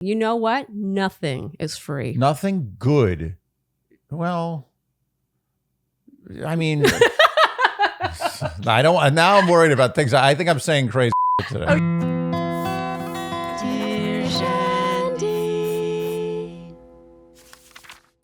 You know what? Nothing is free. Nothing good. Well, I mean, I don't. Now I'm worried about things. I think I'm saying crazy today. Dear Shandy.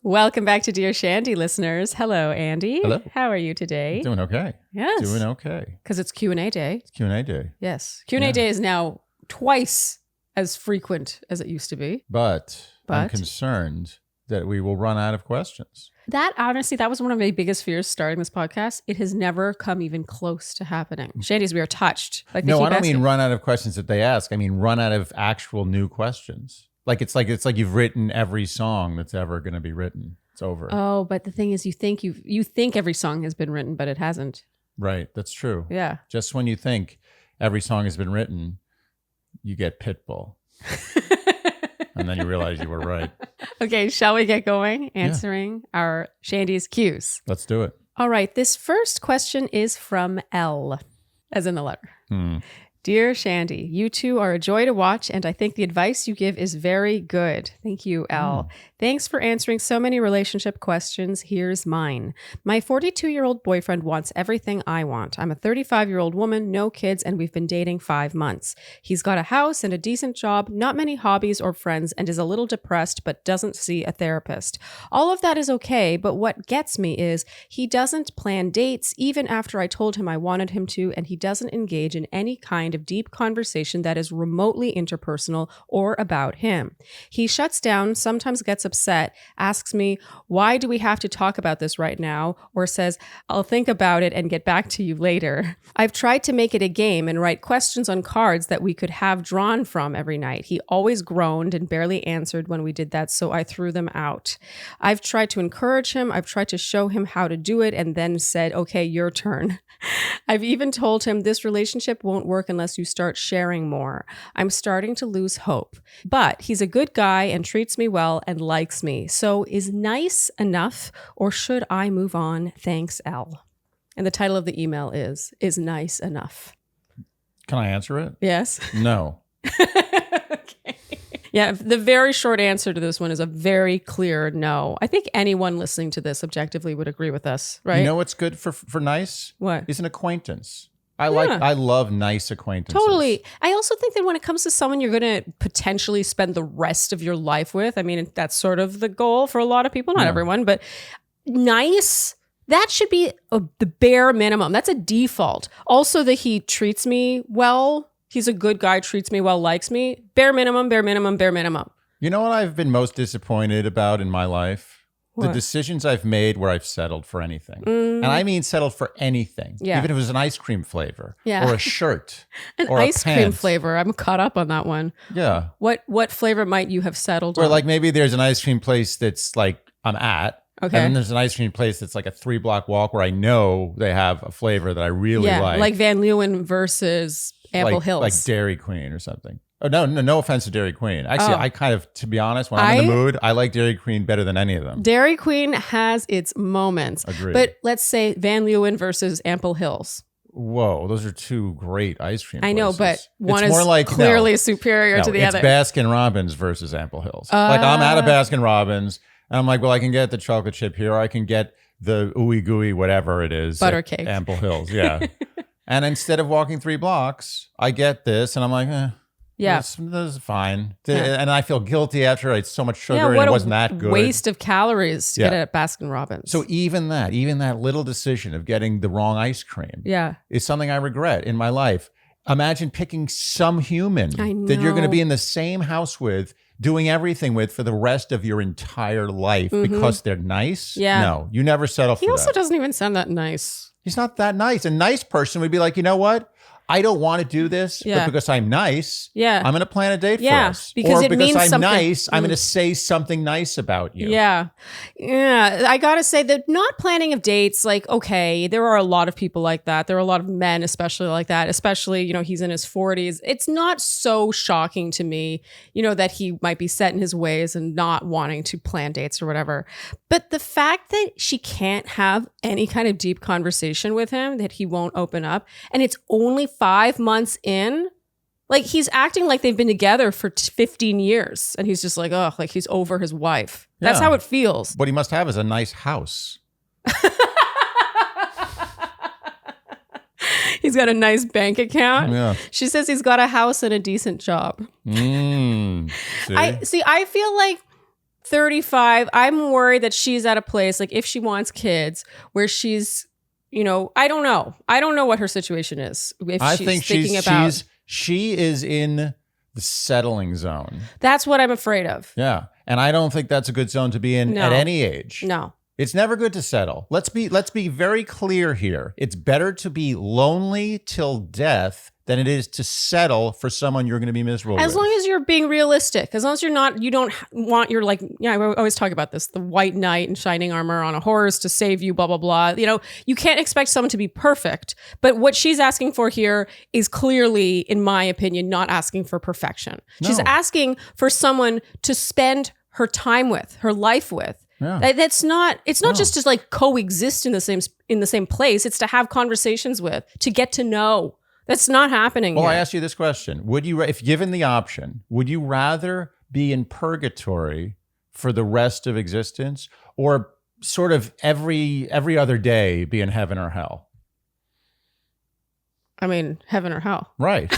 Welcome back to Dear Shandy, listeners. Hello, Andy. Hello. How are you today? Doing okay. Yes. Doing okay. Because it's Q&A day. It's Q&A day. Yes. Q&A day is now twice as frequent as it used to be. But I'm concerned that we will run out of questions. That, honestly, that was one of my biggest fears starting this podcast. It has never come even close to happening. Shandy's, we are touched. Like, no, I don't mean run out of questions that they ask. I mean run out of actual new questions. It's like you've written every song that's ever going to be written. It's over. Oh, but the thing is, you think every song has been written, but it hasn't. Right. That's true. Yeah. Just when you think every song has been written, you get Pitbull. And then you realize you were right. Okay, shall we get going? Answering our Shandy's cues. Let's do it. All right, this first question is from L, as in the letter. Dear Shandy, you two are a joy to watch, and I think the advice you give is very good. Thank you, L. Thanks for answering so many relationship questions. Here's mine. My 42-year-old boyfriend wants everything I want. I'm a 35-year-old woman, no kids, and we've been dating 5 months. He's got a house and a decent job, not many hobbies or friends, and is a little depressed, but doesn't see a therapist. All of that is okay, but what gets me is he doesn't plan dates even after I told him I wanted him to, and he doesn't engage in any kind of deep conversation that is remotely interpersonal or about him. He shuts down, sometimes gets upset, asks me, why do we have to talk about this right now? Or says, I'll think about it and get back to you later. I've tried to make it a game and write questions on cards that we could have drawn from every night. He always groaned and barely answered when we did that, so I threw them out. I've tried to encourage him. I've tried to show him how to do it and then said, okay, your turn. I've even told him this relationship won't work unless you start sharing more. I'm starting to lose hope. But he's a good guy and treats me well and likes me. So is nice enough, or should I move on? Thanks, L. And the title of the email is nice enough? Can I answer it? Yes. No. Okay. Yeah, the very short answer to this one is a very clear no. I think anyone listening to this objectively would agree with us, right? You know what's good for nice? What? Is an acquaintance. I love nice acquaintances. Totally. I also think that when it comes to someone you're going to potentially spend the rest of your life with, I mean, that's sort of the goal for a lot of people, not everyone, but nice, that should be the bare minimum. That's a default. Also, that he treats me well. He's a good guy, treats me well, likes me. Bare minimum, bare minimum, bare minimum. You know what I've been most disappointed about in my life? What? The decisions I've made where I've settled for anything. And I mean settled for anything. Yeah. Even if it was an ice cream flavor Yeah. or a shirt An or ice a cream pant. flavor. I'm caught up on that one. Yeah. What flavor might you have settled Or on? like maybe there's an ice cream place that's like I'm at. Okay. And then there's an ice cream place that's like a 3-block walk where I know they have a flavor that I really like Van Leeuwen versus Ample Hills. Like Dairy Queen or something. Oh, no offense to Dairy Queen. Actually, I kind of, to be honest, when I'm in the mood, I like Dairy Queen better than any of them. Dairy Queen has its moments. Agreed. But let's say Van Leeuwen versus Ample Hills. Whoa, those are two great ice cream places. I know, but one it's is more like, clearly superior to the it's other. Baskin Robbins versus Ample Hills. Like I'm at a Baskin Robbins, and I'm like, well, I can get the chocolate chip here, or I can get the ooey gooey, whatever it is. Butter cake. Ample Hills, yeah. And instead of walking 3 blocks, I get this, and I'm like, yeah. This is fine. And I feel guilty after I ate so much sugar Yeah, and what it wasn't that good. Waste of calories to get it at Baskin Robbins. So even that little decision of getting the wrong ice cream is something I regret in my life. Imagine picking some human that you're going to be in the same house with, doing everything with for the rest of your entire life because they're nice. Yeah. No, you never settle for that. He also doesn't even sound that nice. He's not that nice. A nice person would be like, you know what? I don't want to do this, but because I'm nice, I'm going to plan a date for us. Because it means I'm something. Nice, I'm going to say something nice about you. Yeah. I got to say that not planning of dates, like, okay, there are a lot of people like that. There are a lot of men especially like that, especially, he's in his 40s. It's not so shocking to me, that he might be set in his ways and not wanting to plan dates or whatever. But the fact that she can't have any kind of deep conversation with him, that he won't open up, and it's only 5 months in, Like, he's acting like they've been together for 15 years. And he's just like, oh, like he's over his wife. That's how it feels. What he must have is a nice house. He's got a nice bank account. Yeah. She says he's got a house and a decent job. See? I feel like 35, I'm worried that she's at a place, like if she wants kids, where she's, you know, I don't know. I don't know what her situation is. If I she's think thinking about, she is in the settling zone. That's what I'm afraid of. Yeah. And I don't think that's a good zone to be in at any age. No. It's never good to settle. Let's be very clear here. It's better to be lonely till death than it is to settle for someone you're going to be miserable with. As long as you're being realistic. As long as you don't want your, like, I always talk about this, the white knight in shining armor on a horse to save you, blah, blah, blah. You know, you can't expect someone to be perfect. But what she's asking for here is clearly, in my opinion, not asking for perfection. No. She's asking for someone to spend her time with, her life with. Yeah. It's not just to like coexist in the same place. It's to have conversations with, to get to know. That's not happening. Well, here. I ask you this question. If given the option, would you rather be in purgatory for the rest of existence, or sort of every other day be in heaven or hell? I mean, heaven or hell. Right.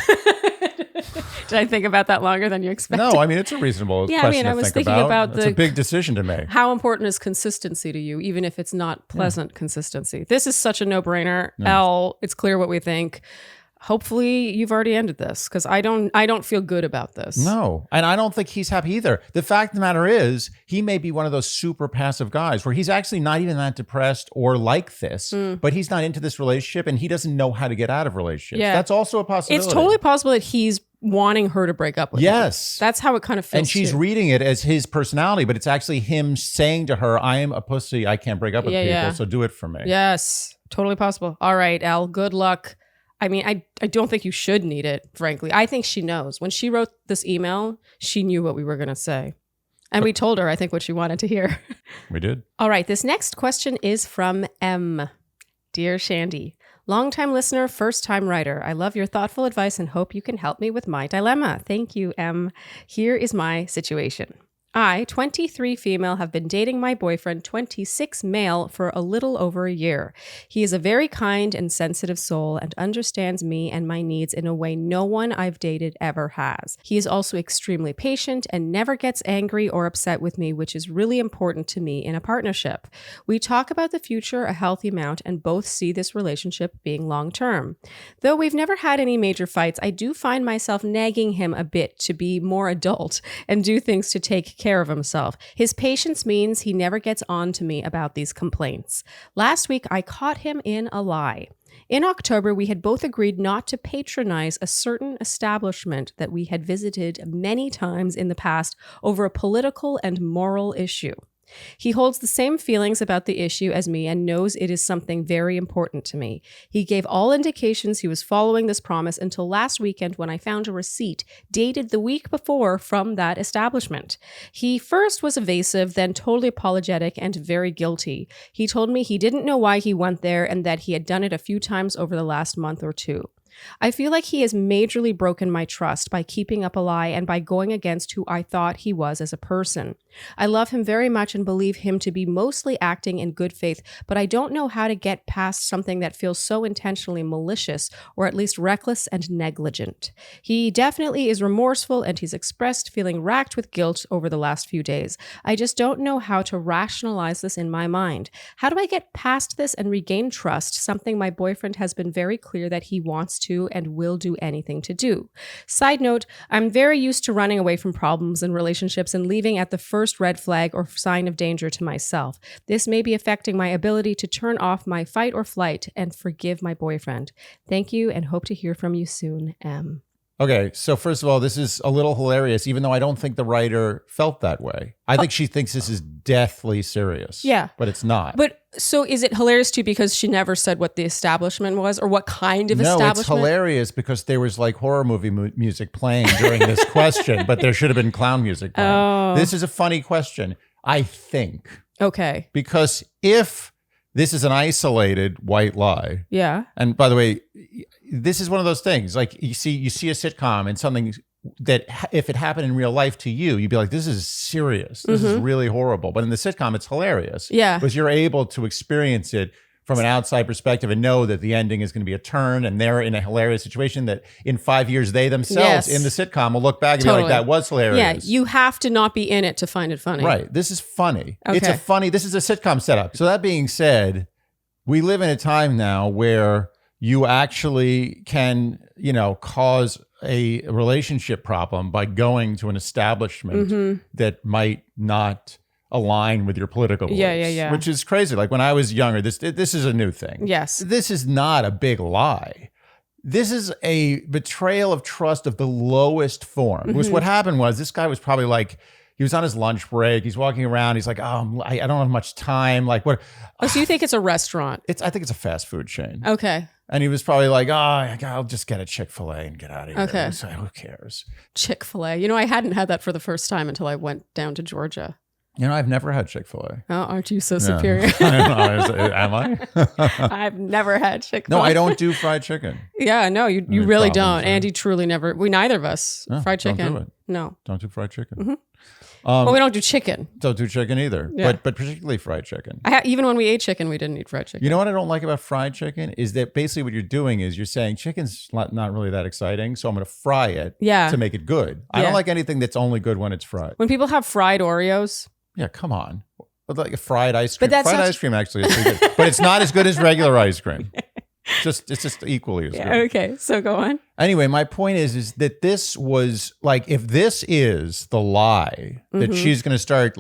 Did I think about that longer than you expected? No, I mean, it's a reasonable question to think about. It's a big decision to make. How important is consistency to you, even if it's not pleasant consistency? This is such a no-brainer. Elle, it's clear what we think. Hopefully you've already ended this, because I don't feel good about this. No, and I don't think he's happy either. The fact of the matter is, he may be one of those super passive guys where he's actually not even that depressed or like this, but he's not into this relationship and he doesn't know how to get out of relationships. Yeah. That's also a possibility. It's totally possible that he's wanting her to break up with him. Yes. That's how it kind of feels. And she's reading it as his personality, but it's actually him saying to her, I am a pussy. I can't break up with people, so do it for me. Yes, totally possible. All right, Elle, good luck. I mean, I don't think you should need it, frankly. I think she knows. When she wrote this email, she knew what we were going to say. And we told her, I think, what she wanted to hear. We did. All right, this next question is from M. Dear Shandy, longtime listener, first-time writer. I love your thoughtful advice and hope you can help me with my dilemma. Thank you, M. Here is my situation. I, 23 female, have been dating my boyfriend, 26 male, for a little over a year. He is a very kind and sensitive soul and understands me and my needs in a way no one I've dated ever has. He is also extremely patient and never gets angry or upset with me, which is really important to me in a partnership. We talk about the future a healthy amount and both see this relationship being long-term. Though we've never had any major fights, I do find myself nagging him a bit to be more adult and do things to take care of himself. His patience means he never gets on to me about these complaints. Last week, I caught him in a lie. In October, we had both agreed not to patronize a certain establishment that we had visited many times in the past over a political and moral issue. He holds the same feelings about the issue as me and knows it is something very important to me. He gave all indications he was following this promise until last weekend when I found a receipt dated the week before from that establishment. He first was evasive, then totally apologetic and very guilty. He told me he didn't know why he went there and that he had done it a few times over the last month or two. I feel like he has majorly broken my trust by keeping up a lie and by going against who I thought he was as a person. I love him very much and believe him to be mostly acting in good faith, but I don't know how to get past something that feels so intentionally malicious or at least reckless and negligent. He definitely is remorseful and he's expressed feeling racked with guilt over the last few days. I just don't know how to rationalize this in my mind. How do I get past this and regain trust, something my boyfriend has been very clear that he wants to and will do anything to do? Side note, I'm very used to running away from problems in relationships and leaving at the first red flag or sign of danger to myself. This may be affecting my ability to turn off my fight or flight and forgive my boyfriend. Thank you and hope to hear from you soon, M. Okay, so first of all, this is a little hilarious, even though I don't think the writer felt that way. I think she thinks this is deathly serious. Yeah. But it's not. But so is it hilarious to you because she never said what the establishment was or what kind of establishment? No, it's hilarious because there was like horror movie music playing during this question, but there should have been clown music playing. Oh. This is a funny question, I think. Okay. Because if This is an isolated white lie. Yeah. And by the way, this is one of those things. Like you see a sitcom and something that if it happened in real life to you, you'd be like, this is serious. This is really horrible. But in the sitcom, it's hilarious. Yeah. Because you're able to experience it from an outside perspective and know that the ending is going to be a turn and they're in a hilarious situation that in 5 years, they themselves in the sitcom will look back and be like, that was hilarious. Yeah, you have to not be in it to find it funny. Right. This is funny. Okay. This is a sitcom setup. So that being said, we live in a time now where you actually can, cause a relationship problem by going to an establishment that might not align with your political beliefs, which is crazy. Like when I was younger, this is a new thing. Yes. This is not a big lie. This is a betrayal of trust of the lowest form. Because what happened was this guy was probably like, he was on his lunch break. He's walking around. He's like, oh, I don't have much time. Like what? Oh, so you think it's a restaurant? I think it's a fast food chain. Okay. And he was probably like, oh, I'll just get a Chick-fil-A and get out of here. Okay. So who cares? Chick-fil-A. I hadn't had that for the first time until I went down to Georgia. I've never had Chick-fil-A. Oh, aren't you so superior? I don't know. Am I? I've never had Chick-fil-A. No, I don't do fried chicken. Yeah, no, you really don't. Andy truly never. Neither of us. Fried chicken. Don't do it. No. Don't do fried chicken. Mm-hmm. Well, we don't do chicken. Don't do chicken either. Yeah. But particularly fried chicken. Even when we ate chicken, we didn't eat fried chicken. You know what I don't like about fried chicken is that basically what you're doing is you're saying chicken's not really that exciting, so I'm going to fry it to make it good. I don't like anything that's only good when it's fried. When people have fried Oreos. Yeah, come on. Like a fried ice cream. But fried ice cream actually is pretty good. But it's not as good as regular ice cream. It's just equally as good. Okay, so go on. Anyway, my point is that this was like, if this is the lie that she's going to start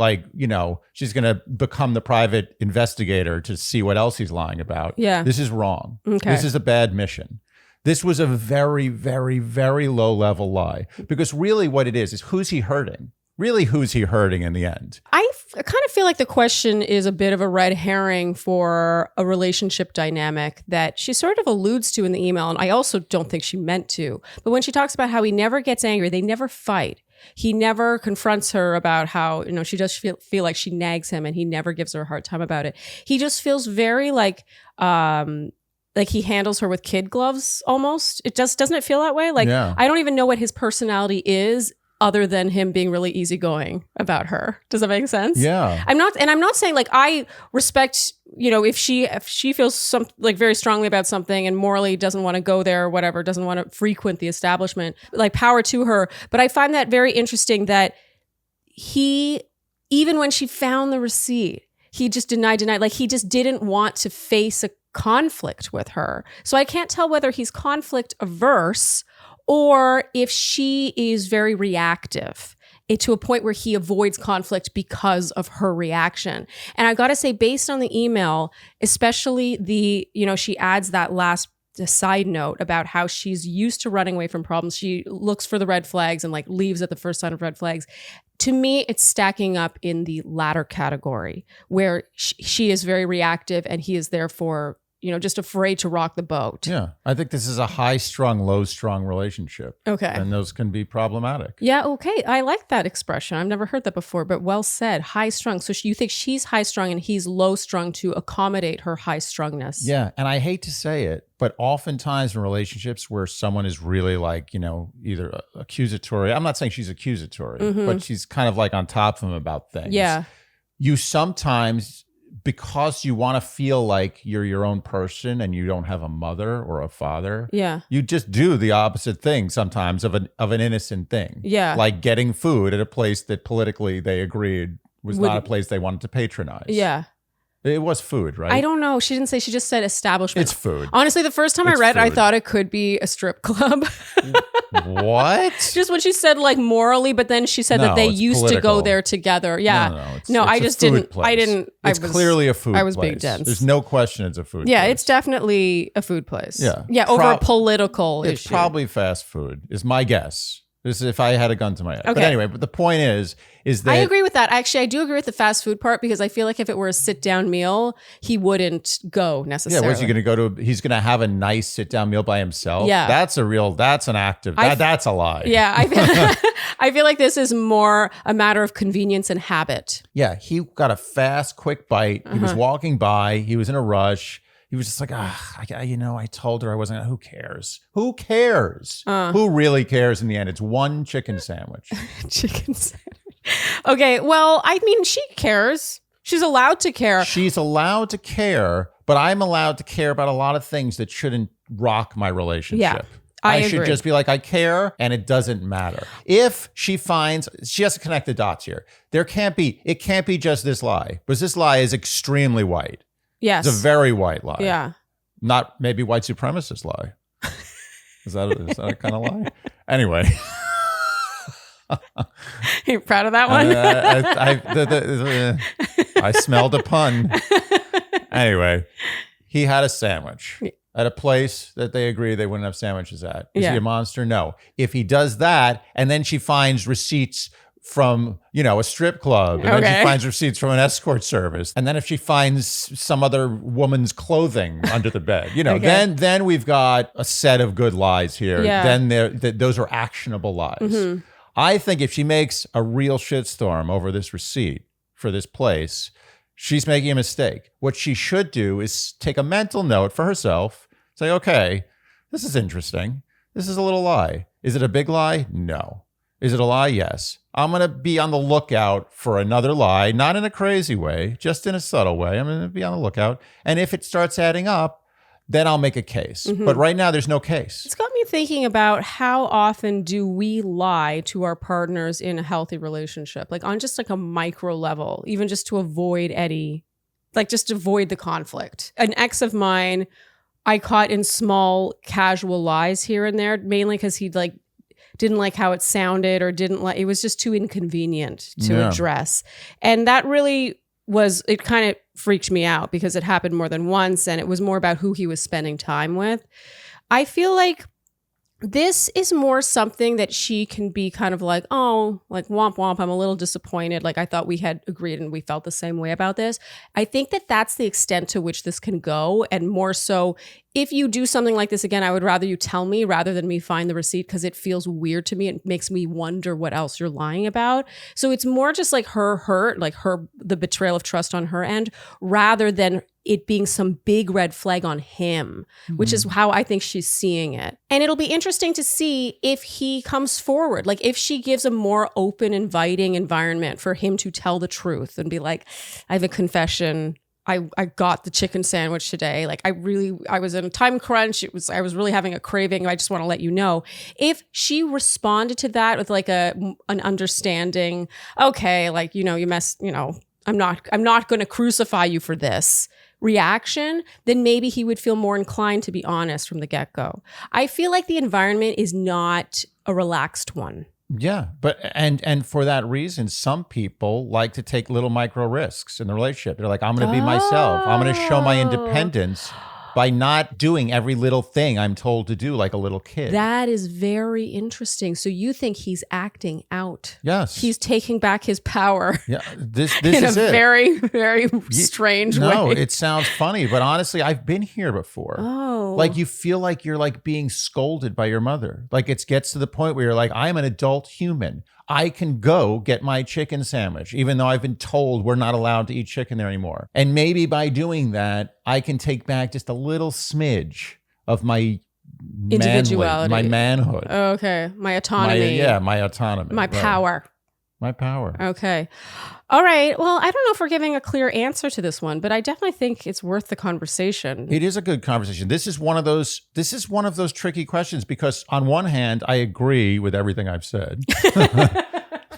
she's going to become the private investigator to see what else he's lying about. Yeah. This is wrong. Okay. This is a bad mission. This was a very, very, very low level lie because really what it is who's he hurting? Really, who's he hurting in the end? I kind of feel like the question is a bit of a red herring for a relationship dynamic that she sort of alludes to in the email. And I also don't think she meant to. But when she talks about how he never gets angry, they never fight. He never confronts her about how, she does feel like she nags him and he never gives her a hard time about it. He just feels very like he handles her with kid gloves almost. Doesn't it feel that way? I don't even know what his personality is, other than him being really easygoing about her. Does that make sense? Yeah. I'm not saying I respect, if she feels very strongly about something and morally doesn't want to go there or whatever, doesn't want to frequent the establishment, power to her. But I find that very interesting that he, even when she found the receipt, he just denied, he just didn't want to face a conflict with her. So I can't tell whether he's conflict averse or if she is very reactive to a point where he avoids conflict because of her reaction. And I got to say, based on the email, especially she adds that last side note about how she's used to running away from problems. She looks for the red flags and leaves at the first sign of red flags. To me, it's stacking up in the latter category where she is very reactive and he is therefore just afraid to rock the boat. Yeah. I think this is a high-strung, low-strung relationship. Okay. And those can be problematic. Yeah, okay. I like that expression. I've never heard that before, but well said. High-strung. So you think she's high-strung and he's low-strung to accommodate her high-strungness. Yeah. And I hate to say it, but oftentimes in relationships where someone is really either accusatory, I'm not saying she's accusatory, but she's kind of on top of him about things. Yeah. You sometimes, because you want to feel like you're your own person and you don't have a mother or a father, you just do the opposite thing sometimes of an innocent thing. Yeah. Like getting food at a place that politically they agreed was not a place they wanted to patronize. Yeah. It was food, right? I don't know. She didn't say. She just said establishment. It's food. Honestly, the first time I read it, I thought it could be a strip club. What? Just when she said morally, but then she said that they used to go there together. Yeah. No, I just didn't. Place. I didn't. It's clearly a food place. I was being dense. There's no question it's a food place. Yeah, it's definitely a food place. Yeah. Yeah, over a political issue. It's probably fast food, is my guess. This is if I had a gun to my head. Okay. But anyway, but the point is that I agree with that. Actually, I do agree with the fast food part because I feel like if it were a sit-down meal, he wouldn't go necessarily. Yeah, what's he going to go to? He's going to have a nice sit-down meal by himself. Yeah. That's an active, that's a lie. Yeah, I feel like this is more a matter of convenience and habit. Yeah, he got a fast, quick bite. He was walking by. He was in a rush. He was just like, I told her I wasn't. Who cares? Who cares? Who really cares in the end? It's one chicken sandwich. Chicken sandwich. Okay, well, I mean, she cares. She's allowed to care. She's allowed to care, but I'm allowed to care about a lot of things that shouldn't rock my relationship. Yeah. I agree. should just be like, I care, and it doesn't matter. If she finds, she has to connect the dots here. It can't be just this lie, because this lie is extremely white. Yes. It's a very white lie. Yeah. Not maybe white supremacist lie. Is that a kind of lie? Anyway. You proud of that one? I smelled a pun. Anyway, he had a sandwich at a place that they agree they wouldn't have sandwiches at. Is he a monster? No. If he does that, and then she finds receipts from, a strip club, and then she finds receipts from an escort service, and then if she finds some other woman's clothing under the bed, then we've got a set of good lies here. Yeah. Then those are actionable lies. I think if she makes a real shitstorm over this receipt for this place, she's making a mistake. What she should do is take a mental note for herself, say, okay, this is interesting. This is a little lie. Is it a big lie? No. Is it a lie? Yes. I'm going to be on the lookout for another lie, not in a crazy way, just in a subtle way. I'm going to be on the lookout. And if it starts adding up, then I'll make a case. But right now, there's no case. It's got me thinking about how often do we lie to our partners in a healthy relationship, like on just like a micro level, even just to avoid just avoid the conflict. An ex of mine, I caught in small casual lies here and there, mainly because he didn't like how it sounded or it was just too inconvenient to address. And that really it kind of freaked me out because it happened more than once and it was more about who he was spending time with. I feel like this is more something that she can be kind of like, oh, like womp womp, I'm a little disappointed. Like I thought we had agreed and we felt the same way about this. I think that that's the extent to which this can go. And more so, if you do something like this again, I would rather you tell me rather than me find the receipt because it feels weird to me. It makes me wonder what else you're lying about. So it's more just like her hurt, like the betrayal of trust on her end, rather than it being some big red flag on him, which is how I think she's seeing it. And it'll be interesting to see if he comes forward, like if she gives a more open, inviting environment for him to tell the truth and be like, I have a confession. I got the chicken sandwich today. Like I was in a time crunch. I was really having a craving. I just want to let you know. If she responded to that with like an understanding, okay, like, you messed, I'm not going to crucify you for this reaction, then maybe he would feel more inclined to be honest from the get-go. I feel like the environment is not a relaxed one. Yeah, but and for that reason, some people like to take little micro risks in the relationship. They're like, I'm going to be myself. I'm going to show my independence by not doing every little thing I'm told to do like a little kid. That is very interesting. So you think he's acting out? Yes. He's taking back his power. Yeah, this in is a it. very, very strange way. No, it sounds funny, but honestly, I've been here before. Oh. Like you feel like you're like being scolded by your mother. Like it gets to the point where you're like, I'm an adult human. I can go get my chicken sandwich, even though I've been told we're not allowed to eat chicken there anymore. And maybe by doing that, I can take back just a little smidge of my individuality, my manhood. Okay. My autonomy. My autonomy. My power. My power. Okay. All right. Well, I don't know if we're giving a clear answer to this one, but I definitely think it's worth the conversation. It is a good conversation. This is one of those tricky questions because on one hand, I agree with everything I've said.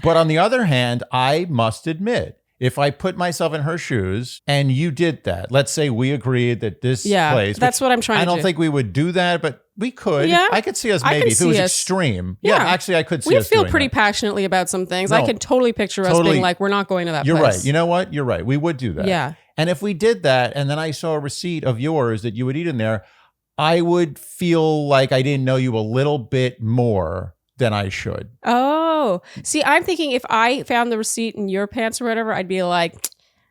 But on the other hand, I must admit, if I put myself in her shoes and you did that, let's say we agreed that this place. That's what I'm trying to do. I don't think we would do that, but we could. Yeah. I could see us maybe if it was extreme. Yeah, actually, I could see us We doing feel pretty that. passionately about some things. I can totally picture us being like, we're not going to that place. You're right. You know what? You're right. We would do that. Yeah. And if we did that and then I saw a receipt of yours that you would eat in there, I would feel like I didn't know you a little bit more than I should. Oh, see, I'm thinking if I found the receipt in your pants or whatever, I'd be like,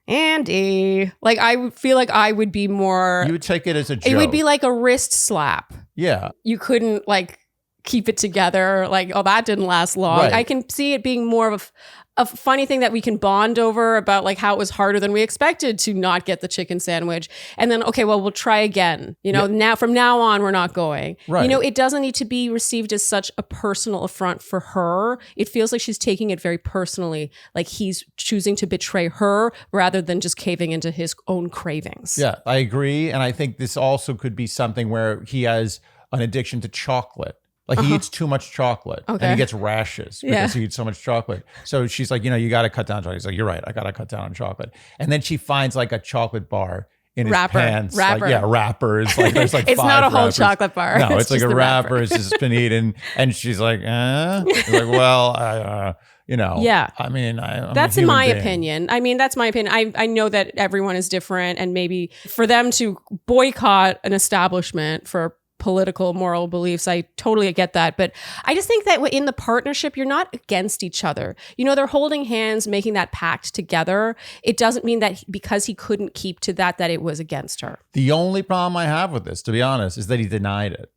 Andy. Like, I would feel like I would be more. You would take it as a joke. It would be like a wrist slap. Yeah. You couldn't like keep it together. Like, oh, that didn't last long. Right. I can see it being more of a funny thing that we can bond over about like how it was harder than we expected to not get the chicken sandwich. And then, okay, well, we'll try again. You know, now from now on, we're not going. Right. You know, it doesn't need to be received as such a personal affront for her. It feels like she's taking it very personally, like he's choosing to betray her rather than just caving into his own cravings. Yeah, I agree. And I think this also could be something where he has an addiction to chocolate. Like he eats too much chocolate and he gets rashes because he eats so much chocolate. So she's like, you got to cut down on chocolate. He's like, you're right. I got to cut down on chocolate. And then she finds like a chocolate bar in his pants. Wrapper. Like, wrappers. Like there's like it's 5 not a whole wrappers. chocolate bar. No, it's like a wrapper. It's just been eaten. And she's like, He's like, well, Yeah. I mean, that's in my opinion. I mean, that's my opinion. I know that everyone is different, and maybe for them to boycott an establishment for political, moral beliefs, I totally get that. But I just think that in the partnership, you're not against each other. You know, they're holding hands, making that pact together. It doesn't mean that because he couldn't keep to that it was against her. The only problem I have with this, to be honest, is that he denied it.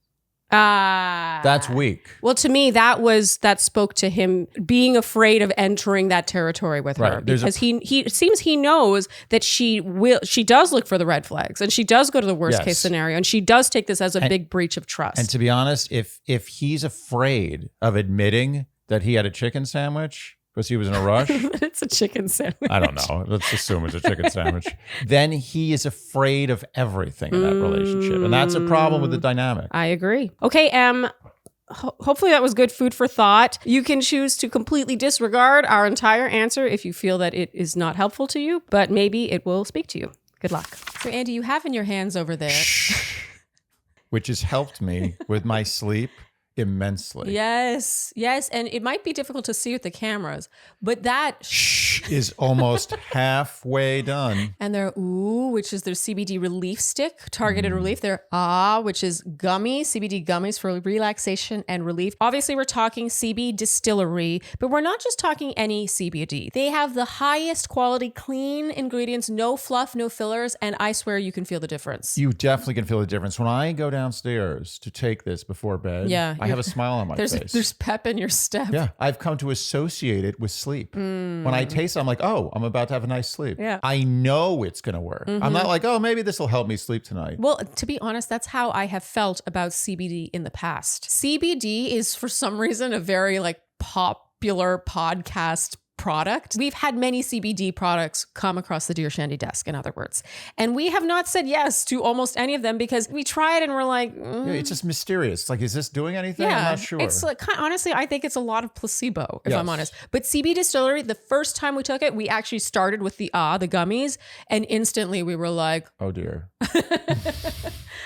That's weak. Well, to me, that spoke to him being afraid of entering that territory with her, because it seems he knows that she does look for the red flags, and she does go to the worst case scenario, and she does take this as a big breach of trust. And to be honest, if he's afraid of admitting that he had a chicken sandwich because he was in a rush. It's a chicken sandwich. I don't know. Let's assume it's a chicken sandwich. Then he is afraid of everything in that relationship. And that's a problem with the dynamic. I agree. Okay, hopefully that was good food for thought. You can choose to completely disregard our entire answer if you feel that it is not helpful to you, but maybe it will speak to you. Good luck. So Andy, you have in your hands over there. Which has helped me with my sleep immensely. Yes. And it might be difficult to see with the cameras, but that is almost halfway done. And their which is their CBD relief stick, targeted relief. Their which is gummy, CBD gummies for relaxation and relief. Obviously, we're talking CB Distillery, but we're not just talking any CBD. They have the highest quality, clean ingredients, no fluff, no fillers, and I swear you can feel the difference. You definitely can feel the difference. When I go downstairs to take this before bed, I have a smile on my face. There's pep in your step. Yeah, I've come to associate it with sleep. When I taste it, I'm like, oh, I'm about to have a nice sleep. Yeah. I know it's going to work. I'm not like, oh, maybe this will help me sleep tonight. Well, to be honest, that's how I have felt about CBD in the past. CBD is for some reason a very like popular podcast product. We've had many CBD products come across the Dear Shandy desk, in other words. And we have not said yes to almost any of them because we try it and we're like, Yeah, it's just mysterious. It's like, is this doing anything? I'm not sure. It's like, honestly, I think it's a lot of placebo, if I'm honest. But CB Distillery, the first time we took it, we actually started with the gummies, and instantly we were like, oh dear.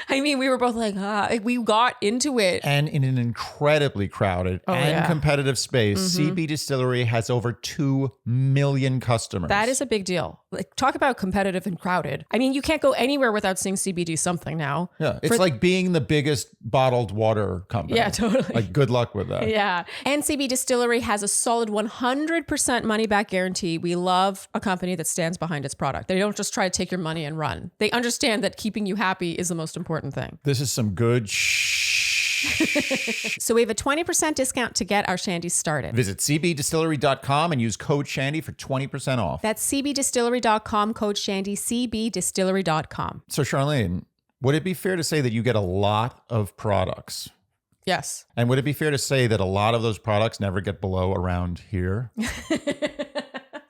I mean, we were both like, we got into it. And in an incredibly crowded competitive space, CB Distillery has over 2 million customers. That is a big deal. Like, talk about competitive and crowded. I mean, you can't go anywhere without seeing CBD something now. Yeah, it's like being the biggest bottled water company. Yeah, totally. Like, good luck with that. Yeah. And CB Distillery has a solid 100% money back guarantee. We love a company that stands behind its product. They don't just try to take your money and run. They understand that keeping you happy is the most important thing. This is some good So we have a 20% discount to get our Shandy started. Visit cbdistillery.com and use code Shandy for 20% off. That's cbdistillery.com, code Shandy, cbdistillery.com. So Charlene, would it be fair to say that you get a lot of products? Yes. And would it be fair to say that a lot of those products never get below around here?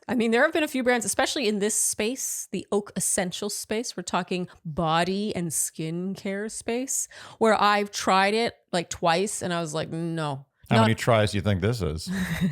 I mean, there have been a few brands, especially in this space, the Oak Essential space. We're talking body and skincare space, where I've tried it like twice and I was like, no. How many tries do you think this is?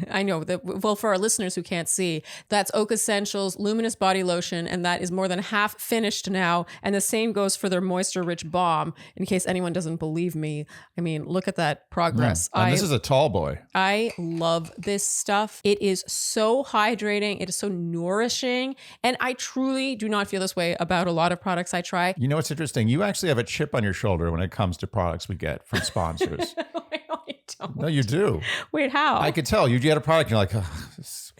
I know that. Well, for our listeners who can't see, that's Oak Essentials Luminous Body Lotion, and that is more than half finished now. And the same goes for their Moisture Rich Balm. In case anyone doesn't believe me, I mean, look at that progress. And this is a tall boy. I love this stuff. It is so hydrating. It is so nourishing. And I truly do not feel this way about a lot of products I try. You know what's interesting? You actually have a chip on your shoulder when it comes to products we get from sponsors. don't. No, you do. Wait, how? I could tell. You get a product, and you're like,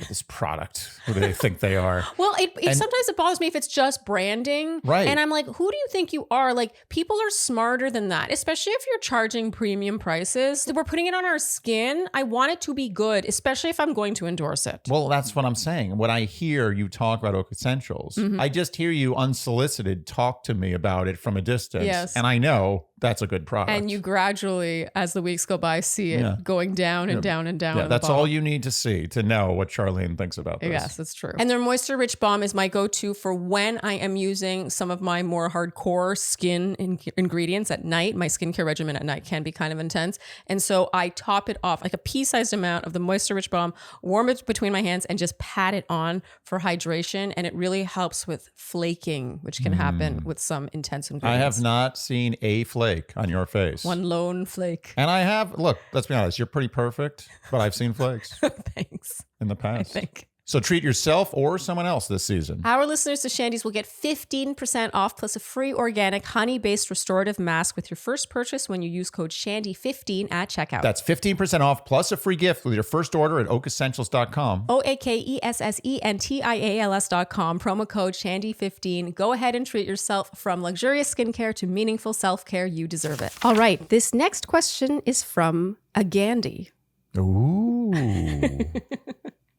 this product, who do they think they are? Well, sometimes it bothers me if it's just branding. Right. And I'm like, who do you think you are? Like, people are smarter than that, especially if you're charging premium prices. We're putting it on our skin. I want it to be good, especially if I'm going to endorse it. Well, that's what I'm saying. When I hear you talk about Oak Essentials, I just hear you unsolicited talk to me about it from a distance. Yes. And I know that's a good product. And you gradually, as the weeks go by, see it going down and down and down. Yeah, that's all you need to see to know what Charlene thinks about this. Yes, that's true. And their Moisture Rich Balm is my go-to for when I am using some of my more hardcore skin ingredients at night. My skincare regimen at night can be kind of intense. And so I top it off like a pea-sized amount of the Moisture Rich Balm, warm it between my hands and just pat it on for hydration. And it really helps with flaking, which can happen with some intense ingredients. I have not seen a flake on your face. One lone flake. And I have, look, let's be honest, you're pretty perfect, but I've seen flakes. Thanks. In the past. I think. So treat yourself or someone else this season. Our listeners to Shandy's will get 15% off plus a free organic honey-based restorative mask with your first purchase when you use code SHANDY15 at checkout. That's 15% off plus a free gift with your first order at oakessentials.com. OAKESSENTIALS.com. Promo code SHANDY15. Go ahead and treat yourself. From luxurious skincare to meaningful self-care, you deserve it. All right. This next question is from a Gandhi. Ooh.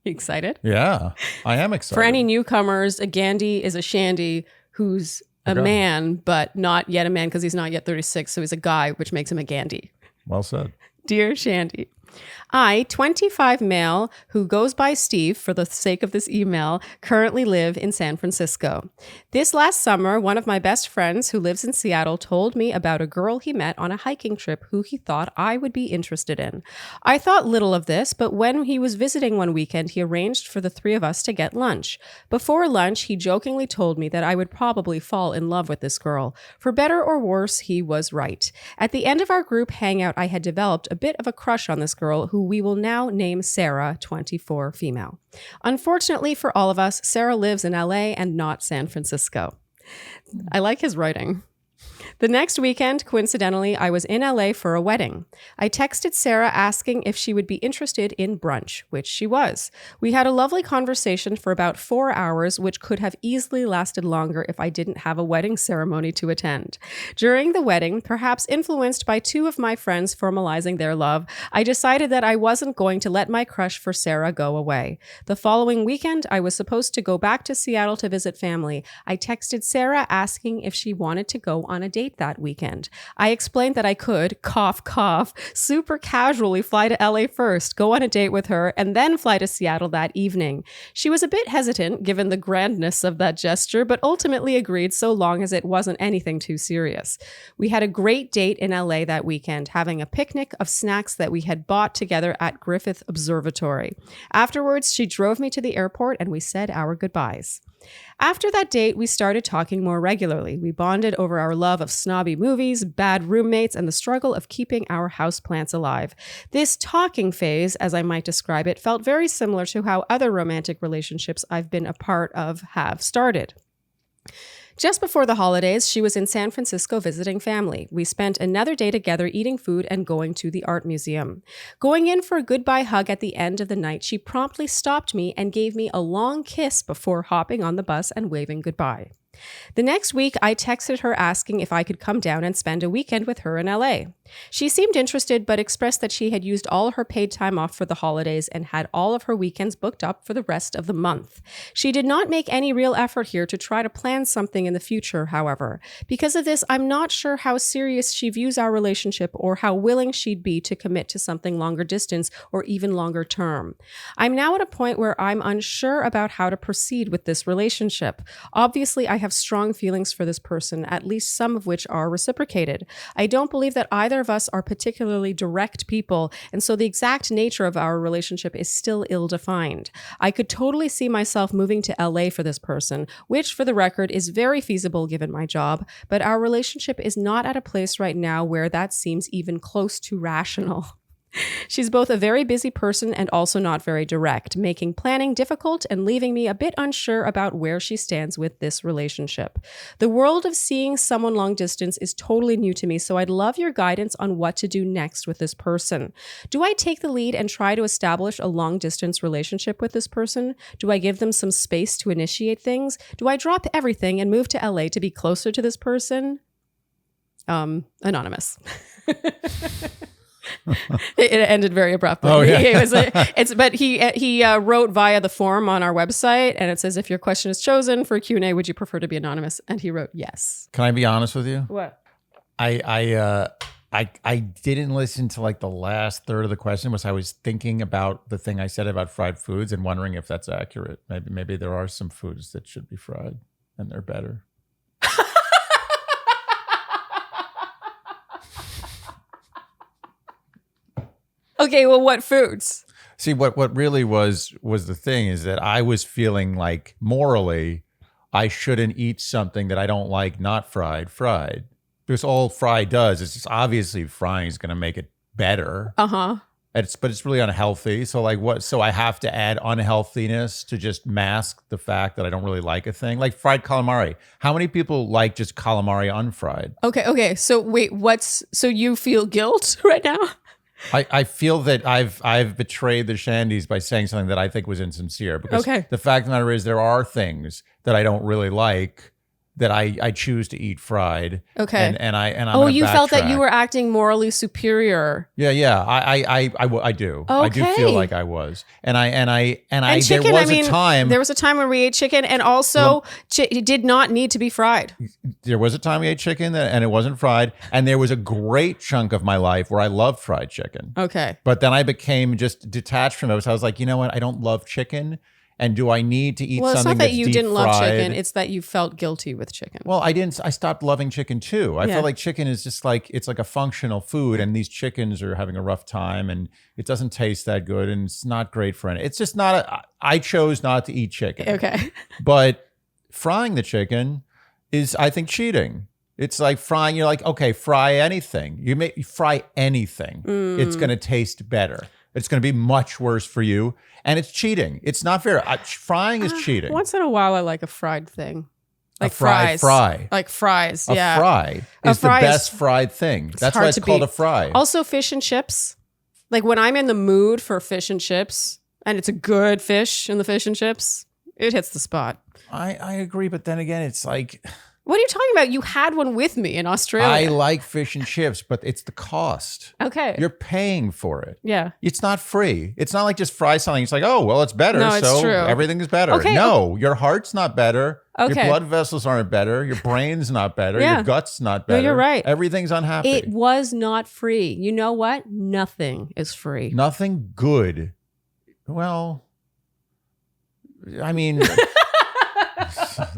You excited? Yeah, I am excited. For any newcomers, a Gandhi is a Shandy who's a man, but not yet a man because he's not yet 36. So he's a guy, which makes him a Gandhi. Well said. Dear Shandy, I, 25 male, who goes by Steve for the sake of this email, currently live in San Francisco. This last summer, one of my best friends who lives in Seattle told me about a girl he met on a hiking trip who he thought I would be interested in. I thought little of this, but when he was visiting one weekend, he arranged for the three of us to get lunch. Before lunch, he jokingly told me that I would probably fall in love with this girl. For better or worse, he was right. At the end of our group hangout, I had developed a bit of a crush on this girl who we will now name Sarah, 24, female. Unfortunately for all of us, Sarah lives in LA and not San Francisco. I like his writing. The next weekend, coincidentally, I was in LA for a wedding. I texted Sarah asking if she would be interested in brunch, which she was. We had a lovely conversation for about 4 hours, which could have easily lasted longer if I didn't have a wedding ceremony to attend. During the wedding, perhaps influenced by two of my friends formalizing their love, I decided that I wasn't going to let my crush for Sarah go away. The following weekend, I was supposed to go back to Seattle to visit family. I texted Sarah asking if she wanted to go on a date that weekend. I explained that I could, cough, cough, super casually fly to LA first, go on a date with her, and then fly to Seattle that evening. She was a bit hesitant given the grandness of that gesture, but ultimately agreed so long as it wasn't anything too serious. We had a great date in LA that weekend, having a picnic of snacks that we had bought together at Griffith Observatory. Afterwards, she drove me to the airport and we said our goodbyes. After that date, we started talking more regularly. We bonded over our love of snobby movies, bad roommates, and the struggle of keeping our houseplants alive. This talking phase, as I might describe it, felt very similar to how other romantic relationships I've been a part of have started. Just before the holidays, she was in San Francisco visiting family. We spent another day together eating food and going to the art museum. Going in for a goodbye hug at the end of the night, she promptly stopped me and gave me a long kiss before hopping on the bus and waving goodbye. The next week, I texted her asking if I could come down and spend a weekend with her in LA. She seemed interested, but expressed that she had used all her paid time off for the holidays and had all of her weekends booked up for the rest of the month. She did not make any real effort here to try to plan something in the future, however. Because of this, I'm not sure how serious she views our relationship or how willing she'd be to commit to something longer distance or even longer term. I'm now at a point where I'm unsure about how to proceed with this relationship. Obviously, I have strong feelings for this person, at least some of which are reciprocated. I don't believe that either of us are particularly direct people, and so the exact nature of our relationship is still ill-defined. I could totally see myself moving to LA for this person, which, for the record, is very feasible given my job, but our relationship is not at a place right now where that seems even close to rational. She's both a very busy person and also not very direct, making planning difficult and leaving me a bit unsure about where she stands with this relationship. The world of seeing someone long distance is totally new to me, so I'd love your guidance on what to do next with this person. Do I take the lead and try to establish a long distance relationship with this person? Do I give them some space to initiate things? Do I drop everything and move to LA to be closer to this person? Anonymous. It ended very abruptly. Oh, yeah. But he wrote via the form on our website, and it says, if your question is chosen for Q&A, would you prefer to be anonymous? And he wrote yes. Can I be honest with you? What? I didn't listen to like the last third of the question. I was thinking about the thing I said about fried foods and wondering if that's accurate. Maybe there are some foods that should be fried and they're better. Okay, well, what foods? See, what really was the thing is that I was feeling like morally I shouldn't eat something that I don't like not fried. Because all fried does is just obviously frying is going to make it better. Uh-huh. But it's really unhealthy. So like what? So I have to add unhealthiness to just mask the fact that I don't really like a thing. Like fried calamari. How many people like just calamari unfried? Okay. So wait, so you feel guilt right now? I feel that I've betrayed the Shandys by saying something that I think was insincere. Because the fact of the matter is there are things that I don't really like that I choose to eat fried. Okay. And I'm you felt that you were acting morally superior. Yeah. I do. Okay. I do feel like I was. And chicken, there was a time when we ate chicken and also it did not need to be fried. There was a time we ate chicken and it wasn't fried. And there was a great chunk of my life where I loved fried chicken. Okay. But then I became just detached from it. So I was like, you know what? I don't love chicken. And do I need to eat something that's deep fried? Well, it's not that you didn't love chicken. It's that you felt guilty with chicken. Well, I didn't. I stopped loving chicken too. I feel like chicken is just like, it's like a functional food. And these chickens are having a rough time. And it doesn't taste that good. And it's not great for anything. It's just not, I chose not to eat chicken. Okay. But frying the chicken is, I think, cheating. It's like frying. You're like, okay, fry anything. You fry anything. It's going to taste better. It's going to be much worse for you. And it's cheating. It's not fair. Frying is cheating. Once in a while, I like a fried thing. Like fries. Like fries, yeah. A fry is the best fried thing. That's why it's called a fry. Also fish and chips. Like when I'm in the mood for fish and chips, and it's a good fish in the fish and chips, it hits the spot. I agree. But then again, it's like... What are you talking about? You had one with me in Australia. I like fish and chips, but it's the cost. Okay. You're paying for it. Yeah. It's not free. It's not like just fry something. It's like, oh, well, it's better. No, it's true. Everything is better. Okay. No, your heart's not better. Okay. Your blood vessels aren't better. Your brain's not better. Your gut's not better. No, you're right. Everything's unhappy. It was not free. You know what? Nothing is free. Nothing good. Well, I mean...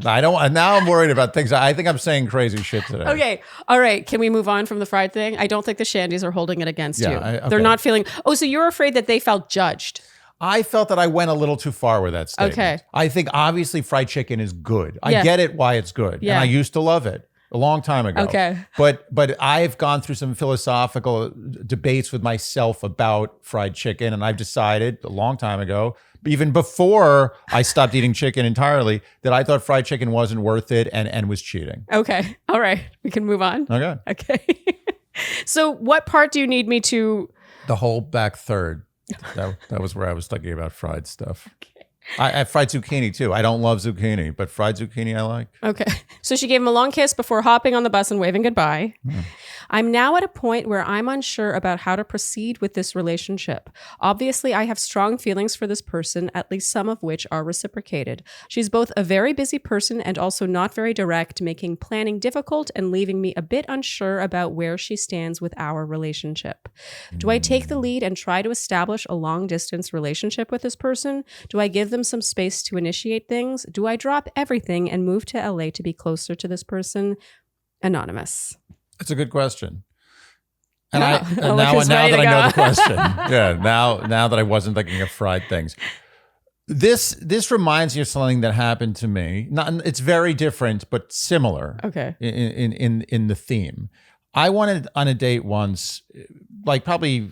Now I'm worried about things. I think I'm saying crazy shit today. Okay. All right. Can we move on from the fried thing? I don't think the Shandys are holding it against you. They're not feeling... Oh, so you're afraid that they felt judged. I felt that I went a little too far with that statement. Okay. I think obviously fried chicken is good. I get it why it's good. Yeah. And I used to love it a long time ago. Okay. But I've gone through some philosophical debates with myself about fried chicken, and I've decided a long time ago, even before I stopped eating chicken entirely, that I thought fried chicken wasn't worth it and was cheating. Okay. All right. We can move on. Okay. So what part do you need me to... The whole back third. That was where I was thinking about fried stuff. Okay. I fried zucchini too. I don't love zucchini, but fried zucchini I like. Okay. So she gave him a long kiss before hopping on the bus and waving goodbye. I'm now at a point where I'm unsure about how to proceed with this relationship. Obviously, I have strong feelings for this person, at least some of which are reciprocated. She's both a very busy person and also not very direct, making planning difficult and leaving me a bit unsure about where she stands with our relationship. Do I take the lead and try to establish a long-distance relationship with this person? Do I give them some space to initiate things? Do I drop everything and move to LA to be closer to this person? Anonymous. That's a good question. And now that I know the question. Now that I wasn't thinking of fried things. This reminds me of something that happened to me. It's very different, but similar. Okay. In the theme. I went on a date once, like probably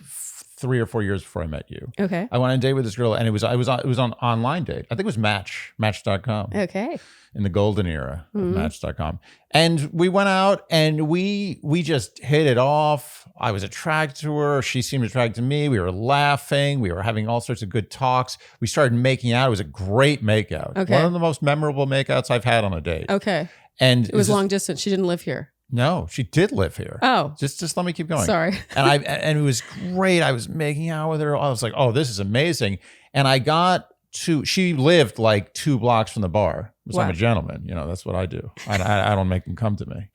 3 or 4 years before I met you. Okay. I went on a date with this girl, and it was on online date. I think it was Match.com. Okay. In the golden era of Match.com. And we went out and we just hit it off. I was attracted to her. She seemed attracted to me. We were laughing. We were having all sorts of good talks. We started making out. It was a great makeout. Okay. One of the most memorable makeouts I've had on a date. Okay. And it was long distance. She didn't live here. No, she did live here. Oh. Just let me keep going. Sorry. And it was great. I was making out with her. I was like, oh, this is amazing. And I got she lived like 2 blocks from the bar. Because I'm a gentleman. You know, that's what I do. I don't make them come to me.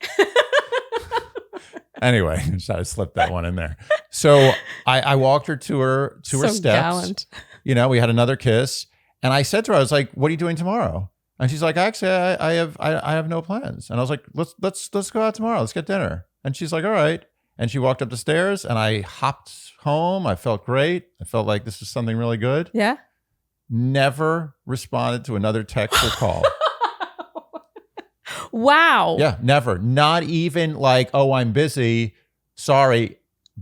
Anyway, I slipped that one in there. So I walked her to her steps. Gallant. You know, we had another kiss. And I said to her, I was like, what are you doing tomorrow? And she's like, actually, I have no plans. And I was like, let's go out tomorrow. Let's get dinner. And she's like, all right. And she walked up the stairs and I hopped home. I felt great. I felt like this was something really good. Yeah. Never responded to another text or call. Wow. Yeah, never. Not even like, oh, I'm busy. Sorry.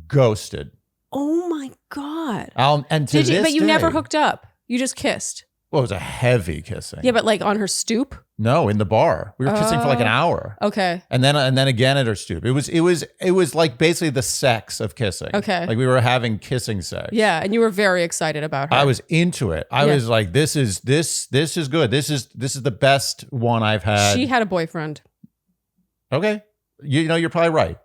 Ghosted. Oh my God. But you never hooked up. You just kissed. Well, it was a heavy kissing. Yeah, but like on her stoop? No, in the bar. We were kissing for like an hour. Okay. And then again at her stoop. It was like basically the sex of kissing. Okay. Like we were having kissing sex. Yeah, and you were very excited about her. I was into it. I was like, this is good. This is the best one I've had. She had a boyfriend. Okay. You know, you're probably right.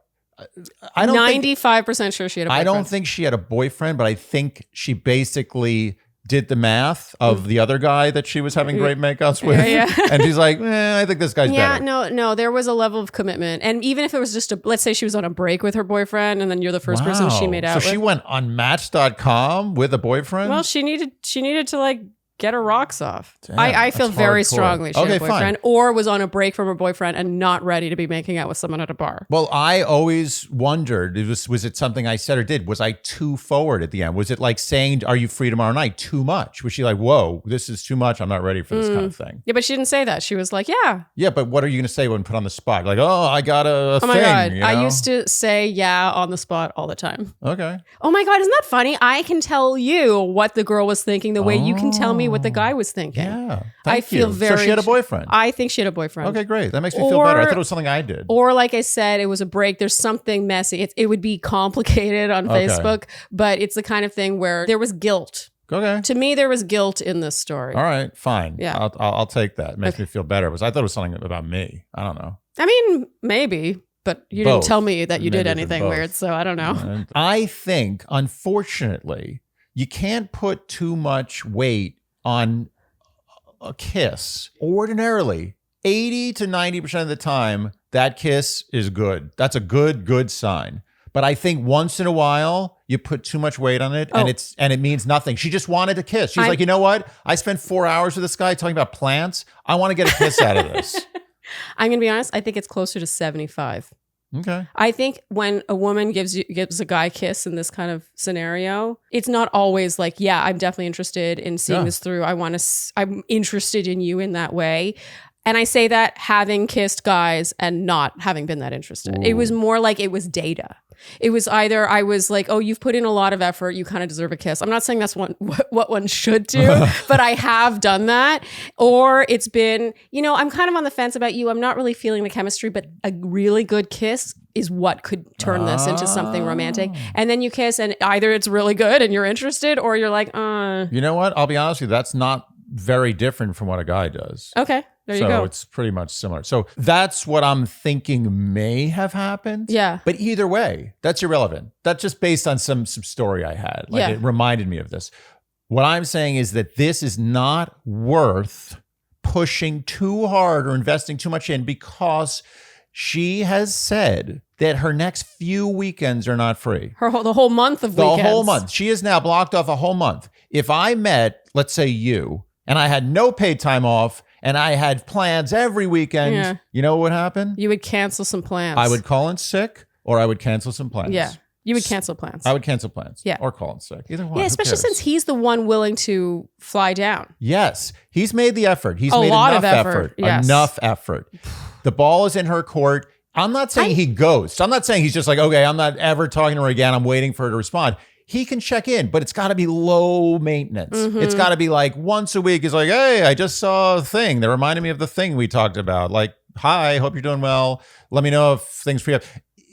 I don't 95% sure she had a boyfriend. I don't think she had a boyfriend, but I think she basically did the math of the other guy that she was having great makeouts with. Yeah. And she's like, I think this guy's better. Yeah, no, there was a level of commitment. And even if it was just let's say she was on a break with her boyfriend and then you're the first person she made out with. So she went on Match.com with a boyfriend? Well, she needed to like get her rocks off. Damn, I feel very strongly she had a boyfriend or was on a break from her boyfriend and not ready to be making out with someone at a bar. Well, I always wondered, was it something I said or did? Was I too forward at the end? Was it like saying, are you free tomorrow night? Too much? Was she like, whoa, this is too much. I'm not ready for this kind of thing. Yeah, but she didn't say that. She was like, yeah. Yeah, but what are you going to say when put on the spot? Like, oh, I got a thing. Oh my God. You know? I used to say yeah on the spot all the time. Okay. Oh my God, isn't that funny? I can tell you what the girl was thinking the way you can tell me what the guy was thinking. Yeah. I feel very. So she had a boyfriend. I think she had a boyfriend. Okay, great. That makes me feel better. I thought it was something I did. Or like I said, it was a break. There's something messy. It would be complicated on Facebook, but it's the kind of thing where there was guilt. Okay. To me, there was guilt in this story. All right, fine. Yeah. I'll take that. It makes me feel better. I thought it was something about me. I don't know. I mean, maybe. But you didn't tell me that you did anything weird, so I don't know. I think, unfortunately, you can't put too much weight on a kiss. Ordinarily, 80 to 90% of the time, that kiss is good. That's a good sign. But I think once in a while, you put too much weight on it, and it means nothing. She just wanted to kiss. She's like, you know what? I spent 4 hours with this guy talking about plants. I want to get a kiss out of this. I'm going to be honest. I think it's closer to 75. Okay. I think when a woman gives a guy a kiss in this kind of scenario, it's not always like, yeah, I'm definitely interested in seeing this through. I'm interested in you in that way. And I say that having kissed guys and not having been that interested. Ooh. It was more like it was data. It was either I was like, oh, you've put in a lot of effort. You kind of deserve a kiss. I'm not saying that's what one should do, but I have done that. Or it's been, I'm kind of on the fence about you. I'm not really feeling the chemistry, but a really good kiss is what could turn this into something romantic. And then you kiss and either it's really good and you're interested or you're like, You know what? I'll be honest with you. That's not very different from what a guy does. Okay. There you go. So it's pretty much similar. So that's what I'm thinking may have happened. Yeah. But either way, that's irrelevant. That's just based on some story I had. It reminded me of this. What I'm saying is that this is not worth pushing too hard or investing too much in because she has said that her next few weekends are not free. The whole month of weekends. The whole month. She has now blocked off a whole month. If I met, let's say you, and I had no paid time off, and I had plans every weekend, you know what would happen? You would cancel some plans. I would call in sick or I would cancel some plans. Yeah. You would cancel plans. I would cancel plans. Yeah. Or call in sick. Either one. Yeah, especially since he's the one willing to fly down. Yes. He's made the effort. He's made lot enough of effort. Yes. Enough effort. The ball is in her court. I'm not saying he ghosts. I'm not saying he's just like, okay, I'm not ever talking to her again. I'm waiting for her to respond. he can check in, but it's got to be low maintenance. It's got to be like once a week. He's like, hey, I just saw a thing that reminded me of the thing we talked about. Like, hi, hope you're doing well. Let me know if things free up.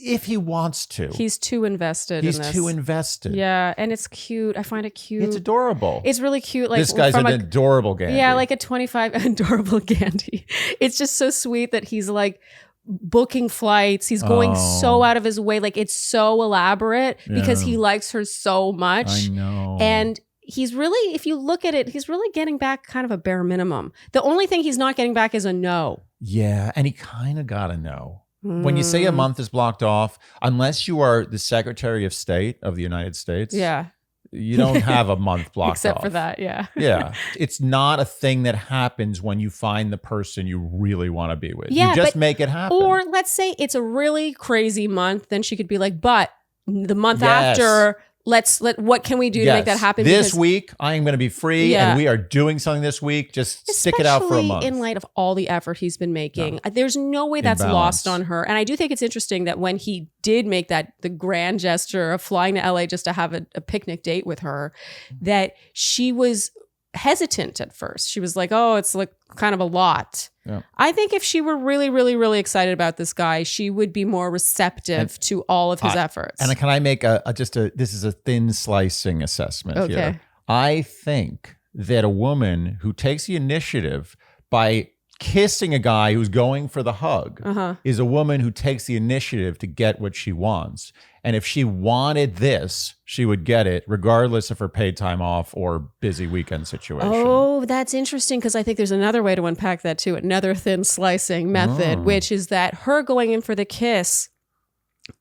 If he wants to. He's too invested in this. He's too invested. Yeah, and it's cute. I find it cute. It's adorable. It's really cute. Like, this guy's an adorable Gandhi. Yeah, like a 25 adorable Gandhi. It's just so sweet that he's like booking flights. He's going so out of his way. Like, it's so elaborate because he likes her so much. I know. And he's really, if you look at it, he's really getting back kind of a bare minimum. The only thing he's not getting back is a no. Yeah, and he kind of got to know. When you say a month is blocked off, unless you are the Secretary of State of the United States, you don't have a month blocked Except off. for that, yeah. Yeah. It's not a thing that happens when you find the person you really want to be with. Yeah, you just make it happen. Or let's say it's a really crazy month, then she could be like, but the month after, what can we do to make that happen? This week, I am going to be free and we are doing something this week. Just stick it out for a month. In light of all the effort he's been making, there's no way that's lost on her. And I do think it's interesting that when he did make the grand gesture of flying to LA just to have a picnic date with her, that she was hesitant at first. She was like, oh, it's like kind of a lot. Yeah. I think if she were really, really, really excited about this guy, she would be more receptive to all of his efforts. And can I make this is a thin slicing assessment here. I think that a woman who takes the initiative by kissing a guy who's going for the hug is a woman who takes the initiative to get what she wants. And if she wanted this, she would get it regardless of her paid time off or busy weekend situation. Oh, that's interesting because I think there's another way to unpack that too. Another thin slicing method, which is that her going in for the kiss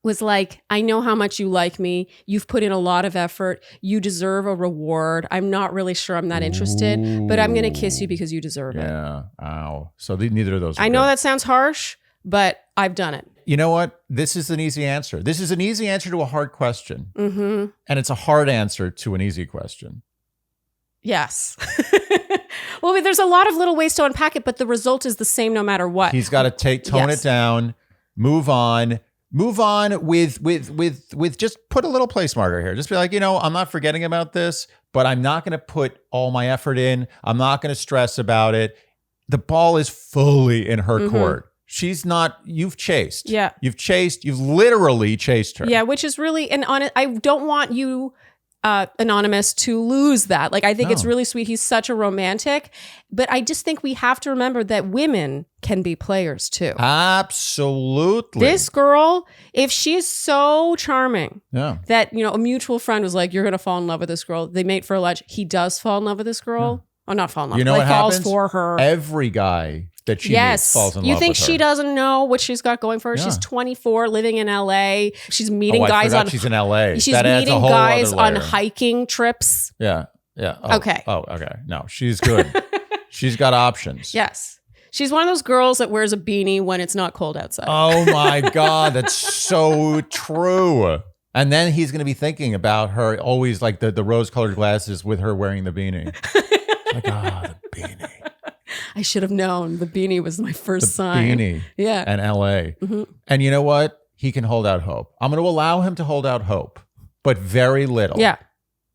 was like, I know how much you like me. You've put in a lot of effort. You deserve a reward. I'm not really sure I'm that interested, but I'm going to kiss you because you deserve it. Yeah. Ow. So neither of those are I know good. that sounds harsh, but I've done it. You know what? This is an easy answer. This is an easy answer to a hard question. And it's a hard answer to an easy question. Yes. Well, there's a lot of little ways to unpack it, but the result is the same no matter what. He's got to tone it down, move on with just put a little place marker here. Just be like, I'm not forgetting about this, but I'm not going to put all my effort in. I'm not going to stress about it. The ball is fully in her court. She's not, you've chased. Yeah. You've literally chased her. Yeah, which is really, I don't want you, Anonymous, to lose that. Like, I think it's really sweet. He's such a romantic, but I just think we have to remember that women can be players too. Absolutely. This girl, if she's so charming that, a mutual friend was like, you're going to fall in love with this girl. They mate for lunch. He does fall in love with this girl. Oh, not fall in love. You know what falls happens? For her. Every guy that she meets falls in love with her. You think she doesn't know what she's got going for her? Yeah. She's 24, living in LA. She's meeting guys on. She's in LA. She's meeting guys on hiking trips. Yeah. Okay. Oh, okay. No, she's good. She's got options. Yes. She's one of those girls that wears a beanie when it's not cold outside. Oh my God, that's so true. And then he's going to be thinking about her always like the rose-colored glasses with her wearing the beanie. Like, the beanie. I should have known. The beanie was my first sign. Beanie. Yeah. And LA. And you know what? He can hold out hope. I'm going to allow him to hold out hope, but very little. Yeah.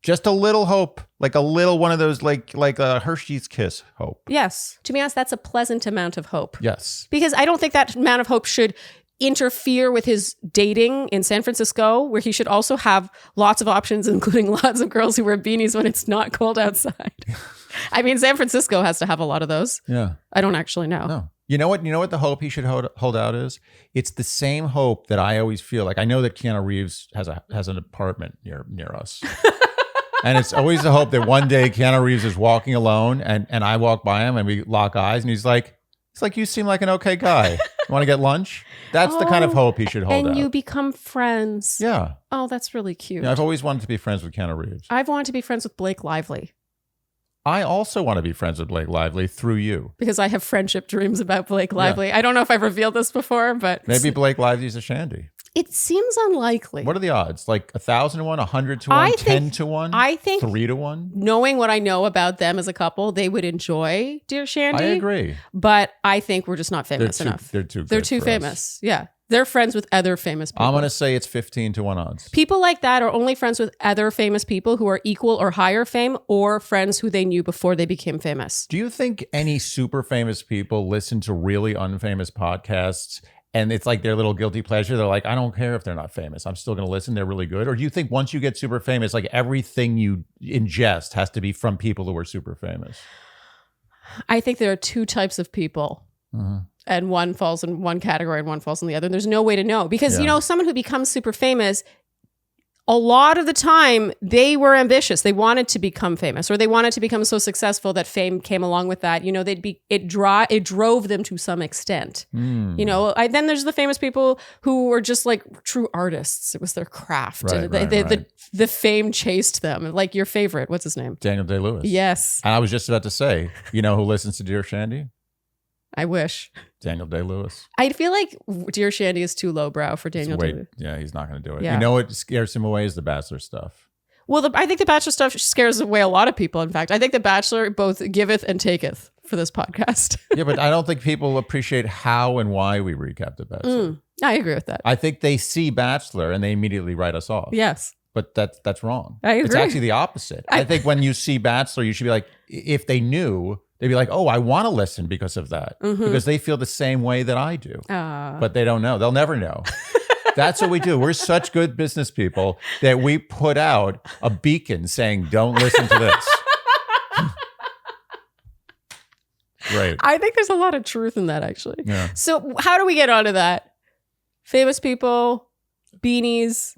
Just a little hope, like a little one of those, like a Hershey's Kiss hope. Yes. To be honest, that's a pleasant amount of hope. Yes. Because I don't think that amount of hope should interfere with his dating in San Francisco, where he should also have lots of options, including lots of girls who wear beanies when it's not cold outside. I mean, San Francisco has to have a lot of those. Yeah. I don't actually know. No. You know what the hope he should hold out is? It's the same hope that I always feel like. I know that Keanu Reeves has an apartment near us. And it's always the hope that one day Keanu Reeves is walking alone and I walk by him and we lock eyes and he's like, it's like, you seem like an okay guy. You want to get lunch? That's the kind of hope he should hold out. And you become friends. Yeah. Oh, that's really cute. I've always wanted to be friends with Keanu Reeves. I've wanted to be friends with Blake Lively. I also want to be friends with Blake Lively through you. Because I have friendship dreams about Blake Lively. Yeah. I don't know if I've revealed this before, but... Maybe Blake Lively's a Shandy. It seems unlikely. What are the odds? Like 1,000 to 1, 100 to 1, 10 to 1? I think 3 to 1? Knowing what I know about them as a couple, they would enjoy Dear Shandy. I agree. But I think we're just not famous enough. They're too famous. Yeah. They're friends with other famous people. I'm going to say it's 15 to 1 odds. People like that are only friends with other famous people who are equal or higher fame, or friends who they knew before they became famous. Do you think any super famous people listen to really unfamous podcasts and it's like their little guilty pleasure? They're like, I don't care if they're not famous. I'm still going to listen. They're really good. Or do you think once you get super famous, like everything you ingest has to be from people who are super famous? I think there are two types of people. And one falls in one category and one falls in the other. There's no way to know because, someone who becomes super famous, a lot of the time they were ambitious. They wanted to become famous, or they wanted to become so successful that fame came along with that. It drove them to some extent. Then there's the famous people who were just like true artists. It was their craft. Right. The fame chased them. Like your favorite, what's his name? Daniel Day-Lewis. Yes. And I was just about to say, who listens to Dear Shandy? I wish. Daniel Day-Lewis. I feel like Dear Shandy is too lowbrow for Daniel Day-Lewis. Yeah, he's not going to do it. Yeah. You know what scares him away is The Bachelor stuff. Well, I think The Bachelor stuff scares away a lot of people, in fact. I think The Bachelor both giveth and taketh for this podcast. Yeah, but I don't think people appreciate how and why we recap The Bachelor. I agree with that. I think they see Bachelor and they immediately write us off. Yes. But that's wrong. I agree. It's actually the opposite. I think when you see Bachelor, you should be like, if they knew, they'd be like, oh, I want to listen because of that. Because they feel the same way that I do. But they don't know. They'll never know. That's what we do. We're such good business people that we put out a beacon saying, don't listen to this. Right. I think there's a lot of truth in that, actually. Yeah. So how do we get onto that? Famous people, beanies,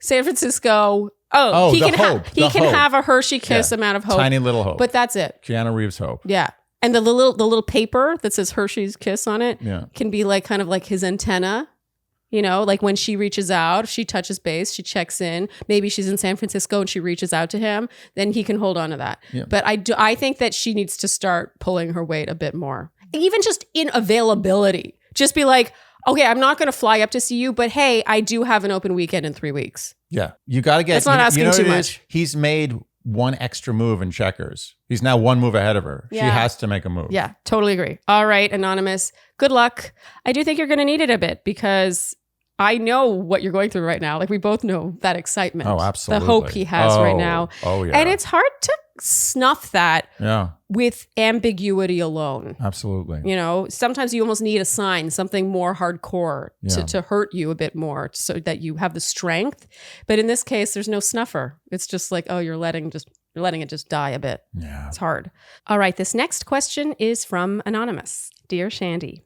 San Francisco. He can have a Hershey Kiss amount of hope. Tiny little hope. But that's it. Keanu Reeves hope. Yeah. And the little paper that says Hershey's Kiss on it can be like kind of like his antenna. Like when she reaches out, she touches base, she checks in. Maybe she's in San Francisco and she reaches out to him. Then he can hold on to that. Yeah. But I think that she needs to start pulling her weight a bit more. Even just in availability. Just be like, okay, I'm not going to fly up to see you, but hey, I do have an open weekend in 3 weeks. Yeah. You got to get... That's not asking too much. He's made one extra move in checkers. He's now one move ahead of her. Yeah. She has to make a move. Yeah, totally agree. All right, Anonymous. Good luck. I do think you're going to need it a bit because I know what you're going through right now. Like we both know that excitement. Oh, absolutely. The hope he has right now. Oh, yeah. And it's hard to snuff that with ambiguity alone. Absolutely. Sometimes you almost need a sign, something more hardcore to hurt you a bit more so that you have the strength. But in this case, there's no snuffer. It's just like, oh, you're letting it just die a bit. Yeah. It's hard. All right. This next question is from Anonymous. Dear Shandy,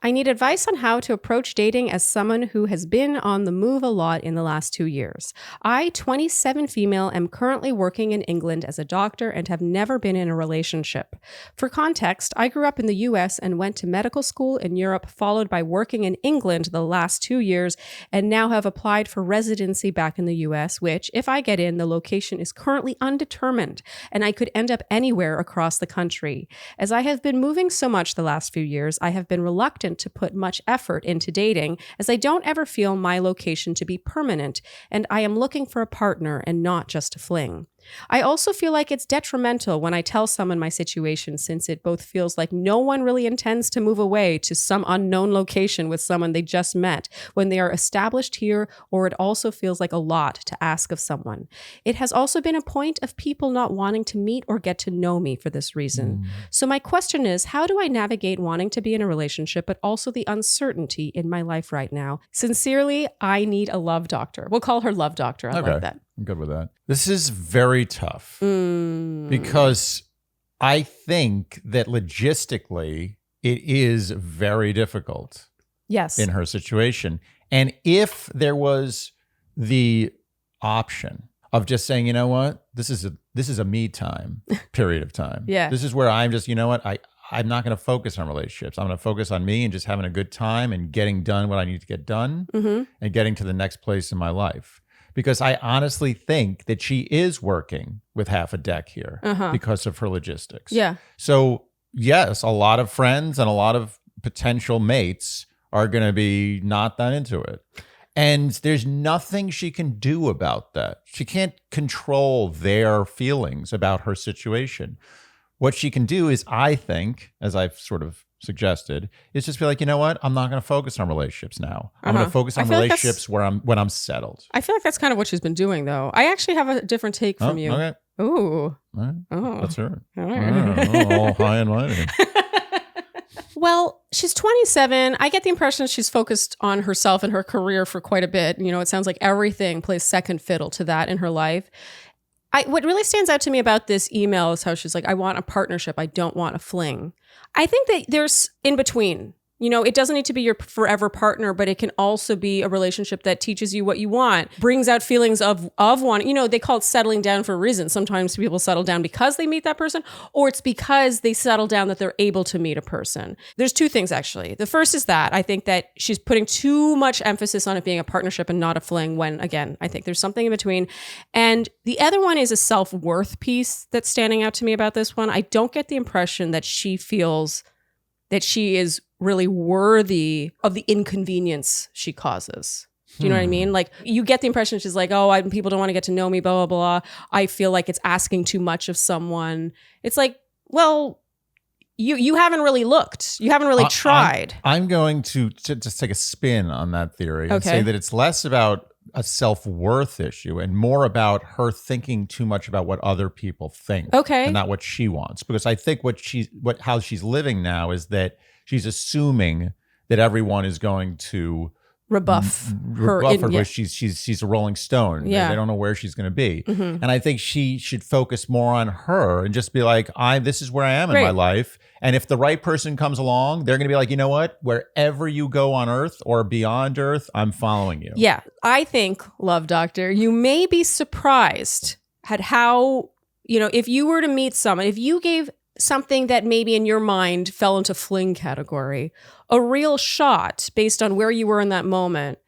I need advice on how to approach dating as someone who has been on the move a lot in the last 2 years. I, 27 female, am currently working in England as a doctor and have never been in a relationship. For context, I grew up in the US and went to medical school in Europe, followed by working in England the last 2 years, and now have applied for residency back in the US, which, if I get in, the location is currently undetermined, and I could end up anywhere across the country. As I have been moving so much the last few years, I have been reluctant to put much effort into dating, as I don't ever feel my location to be permanent, and I am looking for a partner and not just a fling. I also feel like it's detrimental when I tell someone my situation, since it both feels like no one really intends to move away to some unknown location with someone they just met when they are established here, or it also feels like a lot to ask of someone. It has also been a point of people not wanting to meet or get to know me for this reason. So my question is, how do I navigate wanting to be in a relationship, but also the uncertainty in my life right now? Sincerely, I need a love doctor. We'll call her Love Doctor. I like that. I'm good with that. This is very tough because I think that logistically it is very difficult. Yes. In her situation. And if there was the option of just saying, you know what, this is a me time period of time. Yeah. This is where I'm just, you know what, I'm not going to focus on relationships. I'm going to focus on me and just having a good time and getting done what I need to get done and getting to the next place in my life. Because I honestly think that she is working with half a deck here because of her logistics. Yeah. So yes, a lot of friends and a lot of potential mates are going to be not that into it. And there's nothing she can do about that. She can't control their feelings about her situation. What she can do is, I think, as I've sort of suggested, is just be like, you know what? I'm not going to focus on relationships now. I'm going to focus on relationships when I'm settled. I feel like that's kind of what she's been doing, though. I actually have a different take from you. Okay. Ooh. Right. Oh. That's her. All right. All high and mighty. Well, she's 27. I get the impression she's focused on herself and her career for quite a bit. You know, it sounds like everything plays second fiddle to that in her life. What really stands out to me about this email is how she's like, I want a partnership. I don't want a fling. I think that there's in between. You know, it doesn't need to be your forever partner, but it can also be a relationship that teaches you what you want, brings out feelings of wanting, you know, they call it settling down for a reason. Sometimes people settle down because they meet that person, or it's because they settle down that they're able to meet a person. There's two things, actually. The first is that I think that she's putting too much emphasis on it being a partnership and not a fling when, again, I think there's something in between. And the other one is a self-worth piece that's standing out to me about this one. I don't get the impression that she feels that she is really worthy of the inconvenience she causes. Do you know what I mean? Like, you get the impression she's like, oh, people don't want to get to know me, blah, blah, blah. I feel like it's asking too much of someone. It's like, well, you haven't really looked. You haven't really tried. I'm going to just take a spin on that theory and say that it's less about a self-worth issue and more about her thinking too much about what other people think and not what she wants. Because I think how she's living now is that she's assuming that everyone is going to rebuff her. She's a Rolling Stone. Yeah. They don't know where she's going to be. Mm-hmm. And I think she should focus more on her and just be like, this is where I am in my life. And if the right person comes along, they're going to be like, you know what? Wherever you go on Earth or beyond Earth, I'm following you. Yeah. I think, Love Doctor, you may be surprised at how, you know, if you were to meet someone, if you gave something that maybe in your mind fell into fling category, a real shot based on where you were in that moment,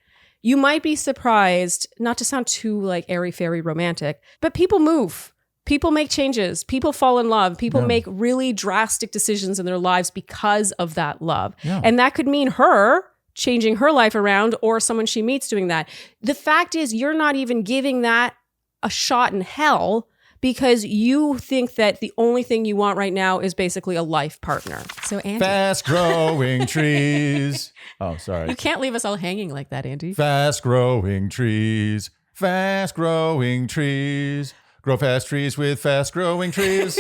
you might be surprised, not to sound too like airy-fairy romantic, but people move. People make changes. People fall in love. People make really drastic decisions in their lives because of that love. Yeah. And that could mean her changing her life around or someone she meets doing that. The fact is, you're not even giving that a shot in hell because you think that the only thing you want right now is basically a life partner. So, Andy. Fast-growing trees. Oh, sorry. You can't leave us all hanging like that, Andy. Fast-growing trees. Fast-growing trees. Grow fast trees with fast-growing trees.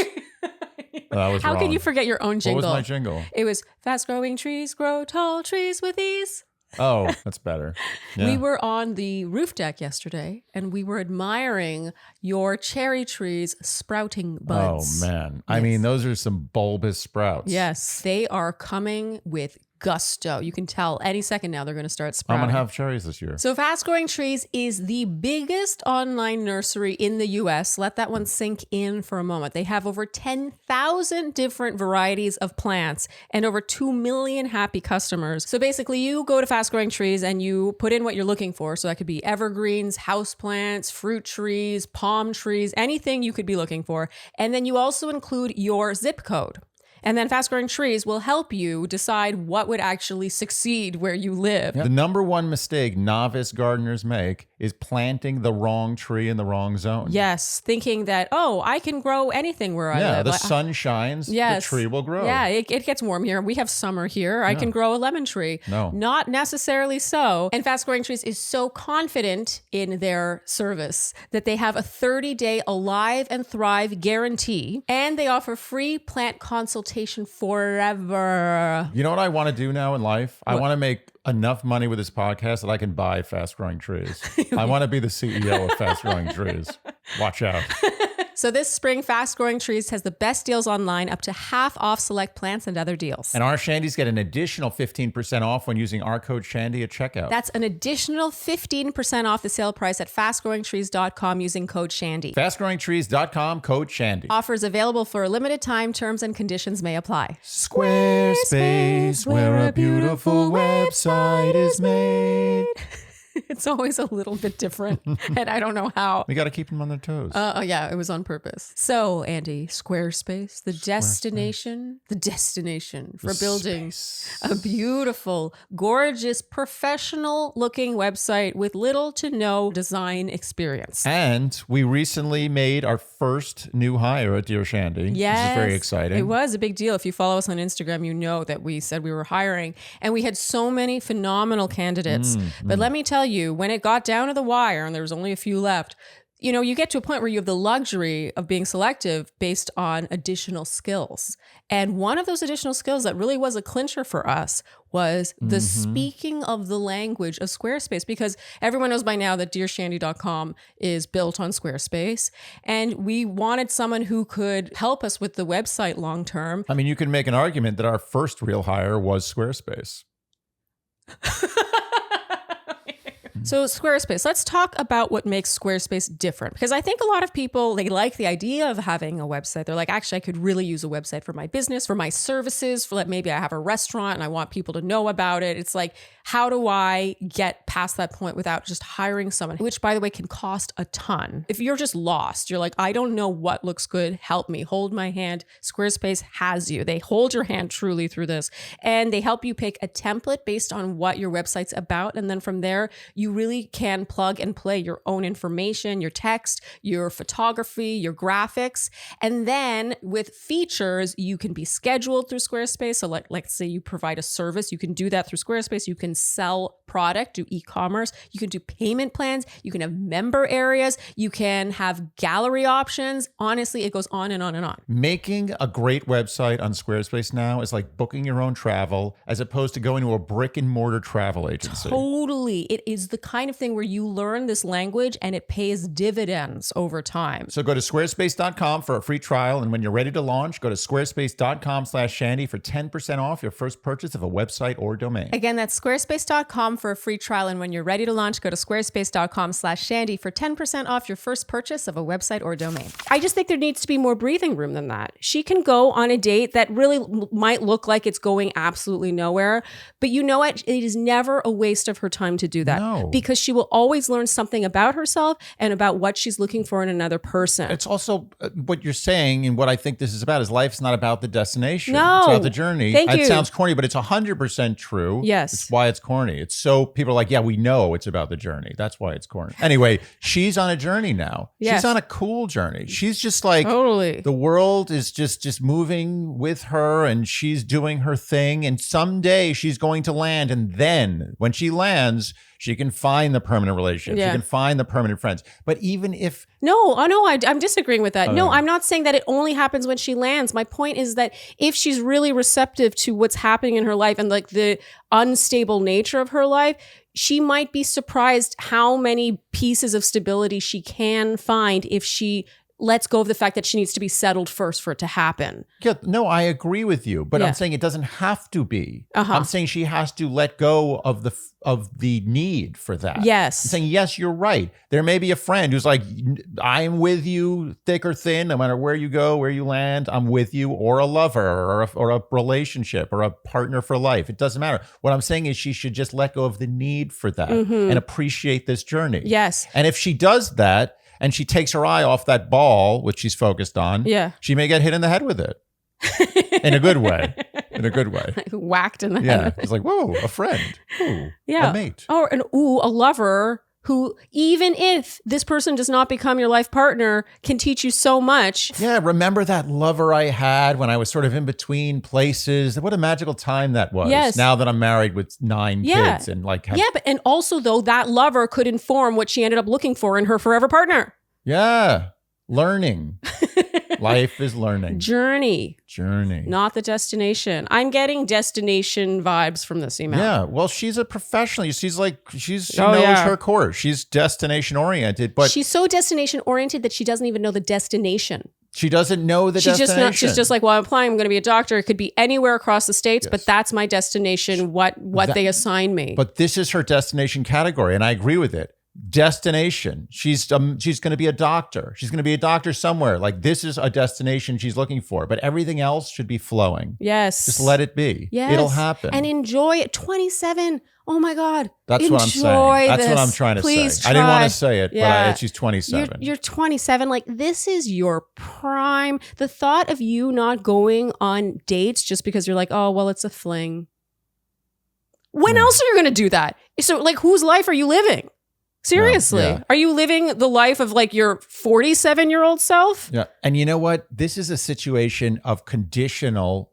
That was How wrong. can you forget your own jingle? What was my jingle? It was fast-growing trees grow tall trees with ease. Oh, that's better. Yeah. We were on the roof deck yesterday, and we were admiring your cherry trees sprouting buds. Oh, man. Yes. I mean, those are some bulbous sprouts. Yes, they are coming with gusto. You can tell any second now they're going to start sprouting. I'm going to have cherries this year. So Fast Growing Trees is the biggest online nursery in the US. Let that one sink in for a moment. They have over 10,000 different varieties of plants and over 2 million happy customers. So basically you go to Fast Growing Trees and you put in what you're looking for. So that could be evergreens, houseplants, fruit trees, palm trees, anything you could be looking for. And then you also include your zip code. And then Fast Growing Trees will help you decide what would actually succeed where you live. Yep. The number one mistake novice gardeners make is planting the wrong tree in the wrong zone. Yes, thinking that, I can grow anything where I live. Yeah, the sun shines, the tree will grow. Yeah, it gets warm here. We have summer here. I can grow a lemon tree. No. Not necessarily so. And Fast Growing Trees is so confident in their service that they have a 30-day Alive and Thrive guarantee, and they offer free plant consultation forever. You know what I want to do now in life? What? I want to make enough money with this podcast that I can buy Fast Growing Trees. I want to be the CEO of Fast Growing Trees. Watch out. So this spring, Fast Growing Trees has the best deals online, up to half off select plants and other deals. And our Shandys get an additional 15% off when using our code Shandy at checkout. That's an additional 15% off the sale price at fastgrowingtrees.com using code Shandy. Fastgrowingtrees.com, code Shandy. Offers available for a limited time. Terms and conditions may apply. Squarespace, where a beautiful website is made. It's always a little bit different, and I don't know how. We got to keep them on their toes. Yeah, it was on purpose. So, Andy, Squarespace, the destination for building a beautiful, gorgeous, professional-looking website with little to no design experience. And we recently made our first new hire at Dear Shandy. Yes, this is very exciting. It was a big deal. If you follow us on Instagram, you know that we said we were hiring, and we had so many phenomenal candidates. But let me tell you, when it got down to the wire and there was only a few left, you know, you get to a point where you have the luxury of being selective based on additional skills. And one of those additional skills that really was a clincher for us was the speaking of the language of Squarespace, because everyone knows by now that dearshandy.com is built on Squarespace. And we wanted someone who could help us with the website long term. I mean, you can make an argument that our first real hire was Squarespace. So Squarespace, let's talk about what makes Squarespace different, because I think a lot of people, they like the idea of having a website. They're like, actually, I could really use a website for my business, for my services, for like maybe I have a restaurant and I want people to know about it. It's like, how do I get past that point without just hiring someone, which by the way, can cost a ton. If you're just lost, you're like, I don't know what looks good. Help me, hold my hand. Squarespace has you. They hold your hand truly through this, and they help you pick a template based on what your website's about. And then from there, you really can plug and play your own information, your text, your photography, your graphics. And then with features, you can be scheduled through Squarespace. So like, let's say you provide a service, you can do that through Squarespace. You can sell product, do e-commerce. You can do payment plans. You can have member areas. You can have gallery options. Honestly, it goes on and on and on. Making a great website on Squarespace now is like booking your own travel as opposed to going to a brick and mortar travel agency. Totally. It is the kind of thing where you learn this language and it pays dividends over time. So go to squarespace.com for a free trial. And when you're ready to launch, go to squarespace.com/Shandy for 10% off your first purchase of a website or domain. Again, that's squarespace.com for a free trial. And when you're ready to launch, go to squarespace.com/Shandy for 10% off your first purchase of a website or domain. I just think there needs to be more breathing room than that. She can go on a date that really might look like it's going absolutely nowhere, but you know what? It is never a waste of her time to do that. No. Because she will always learn something about herself and about what she's looking for in another person. It's also what you're saying, and what I think this is about is life's not about the destination. No. It's about the journey. Thank you. It sounds corny, but it's 100% true. Yes. It's why it's corny. It's so people are like, yeah, we know it's about the journey. That's why it's corny. Anyway, she's on a journey now. Yes. She's on a cool journey. She's just like, totally. The world is just moving with her, and she's doing her thing. And someday she's going to land. And then when she lands, she can find the permanent relationship. Yeah. She can find the permanent friends. But even if... I'm disagreeing with that. No, I'm not saying that it only happens when she lands. My point is that if she's really receptive to what's happening in her life and like the unstable nature of her life, she might be surprised how many pieces of stability she can find if she lets go of the fact that she needs to be settled first for it to happen. Yeah, no, I agree with you, but I'm saying it doesn't have to be. I'm saying she has to let go of the need for that. Yes. I'm saying, yes, you're right. There may be a friend who's like, I'm with you thick or thin, no matter where you go, where you land, I'm with you, or a lover or a relationship or a partner for life. It doesn't matter. What I'm saying is she should just let go of the need for that and appreciate this journey. Yes. And if she does that, and she takes her eye off that ball, which she's focused on, she may get hit in the head with it. In a good way. In a good way. Like whacked in the head. Yeah. It's like, whoa, a friend. Ooh, a mate. Or a lover who, even if this person does not become your life partner, can teach you so much. Yeah, remember that lover I had when I was sort of in between places? What a magical time that was. Yes. Now that I'm married with 9 kids and like... and also though, that lover could inform what she ended up looking for in her forever partner. Yeah. Learning. Life is learning. Journey. Not the destination. I'm getting destination vibes from this email. Yeah. Well, she's a professional. She knows her course. She's destination oriented, but she's so destination oriented that she doesn't even know the destination. She doesn't know the destination. She's just like, well, I'm applying. I'm going to be a doctor. It could be anywhere across the states, but that's my destination. What they assign me. But this is her destination category, and I agree with it. destination. She's going to be a doctor. She's going to be a doctor somewhere. Like this is a destination she's looking for, but everything else should be flowing. Yes. Just let it be. Yes. It'll happen. And enjoy it. 27. Oh my God. That's what I'm saying. That's what I'm trying to Please say. try. I didn't want to say it, Yeah. but she's 27. You're 27. Like this is your prime. The thought of you not going on dates just because you're like, oh, well, it's a fling. When else are you going to do that? So like whose life are you living? Seriously. Yeah. Are you living the life of like your 47-year-old self? Yeah. And you know what? This is a situation of situational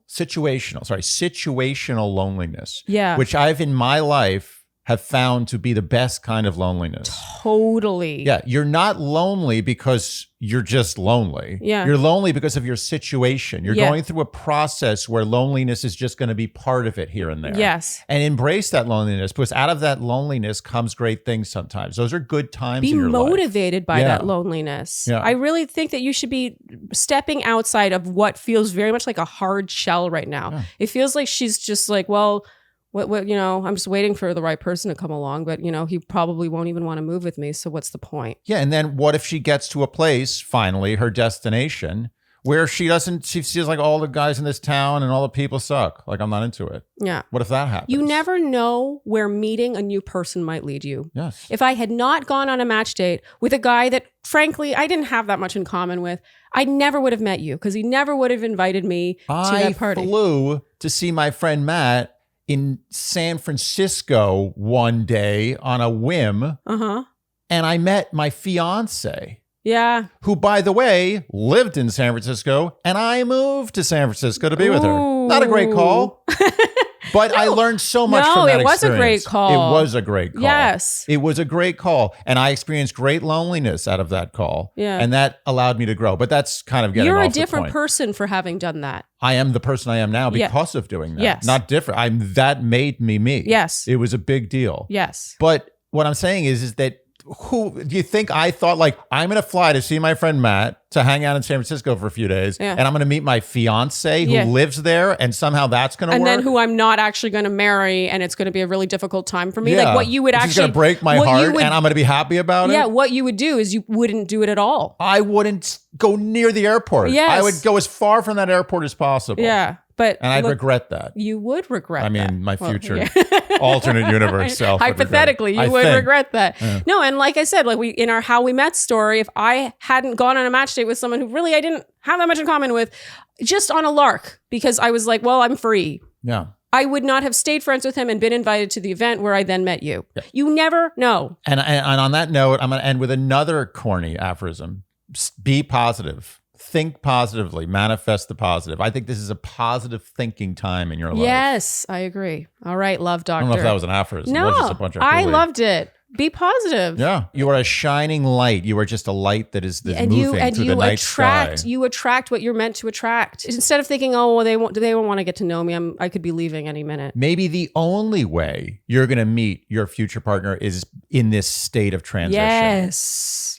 loneliness. Yeah. Which I've in my life have found to be the best kind of loneliness. Totally. Yeah. You're not lonely because you're just lonely. Yeah. You're lonely because of your situation. You're Yeah. going through a process where loneliness is just going to be part of it here and there. Yes. And embrace that loneliness because out of that loneliness comes great things sometimes. Those are good times in your life. Be motivated by Yeah. that loneliness. Yeah. I really think that you should be stepping outside of what feels very much like a hard shell right now. Yeah. It feels like she's just like, well, what I'm just waiting for the right person to come along, but he probably won't even want to move with me. So what's the point? Yeah. And then what if she gets to a place, finally, her destination, where she feels like all the guys in this town and all the people suck. Like I'm not into it. Yeah. What if that happens? You never know where meeting a new person might lead you. Yes. If I had not gone on a match date with a guy that, frankly, I didn't have that much in common with, I never would have met you because he never would have invited me to that party. I flew to see my friend Matt in San Francisco one day on a whim. Uh-huh. And I met my fiance. Yeah. Who, by the way, lived in San Francisco, and I moved to San Francisco to be with her. Not a great call. But I learned so much from that experience. No, it was a great call. It was a great call. Yes. It was a great call. And I experienced great loneliness out of that call. Yeah. And that allowed me to grow. But that's kind of getting off the point. You're a different person for having done that. I am the person I am now because of doing that. Yes. Not different. That made me me. Yes. It was a big deal. Yes. But what I'm saying is that who do you think I thought like I'm going to fly to see my friend Matt to hang out in San Francisco for a few days and I'm going to meet my fiance who lives there and somehow that's going to work. And then who I'm not actually going to marry and it's going to be a really difficult time for me. Like what you would actually. It's going to break my heart and I'm going to be happy about it. Yeah. What you would do is you wouldn't do it at all. I wouldn't go near the airport. Yes. I would go as far from that airport as possible. Yeah. And I'd regret that. You would regret that. I mean, my future alternate universe self. Hypothetically, you would regret that. Yeah. No, and like I said, like in our How We Met story, if I hadn't gone on a match date with someone who really I didn't have that much in common with, just on a lark, because I was like, well, I'm free. Yeah. I would not have stayed friends with him and been invited to the event where I then met you. Yeah. You never know. And on that note, I'm going to end with another corny aphorism. Be positive. Think positively, manifest the positive. I think this is a positive thinking time in your life. Yes, I agree. All right, love doctor. I don't know if that was an aphorism. No, it was just a bunch of I loved it. Be positive. Yeah. You are a shining light. You are just a light that is moving through the night sky. You attract what you're meant to attract. Instead of thinking, oh, well, they won't want to get to know me. I could be leaving any minute. Maybe the only way you're going to meet your future partner is in this state of transition.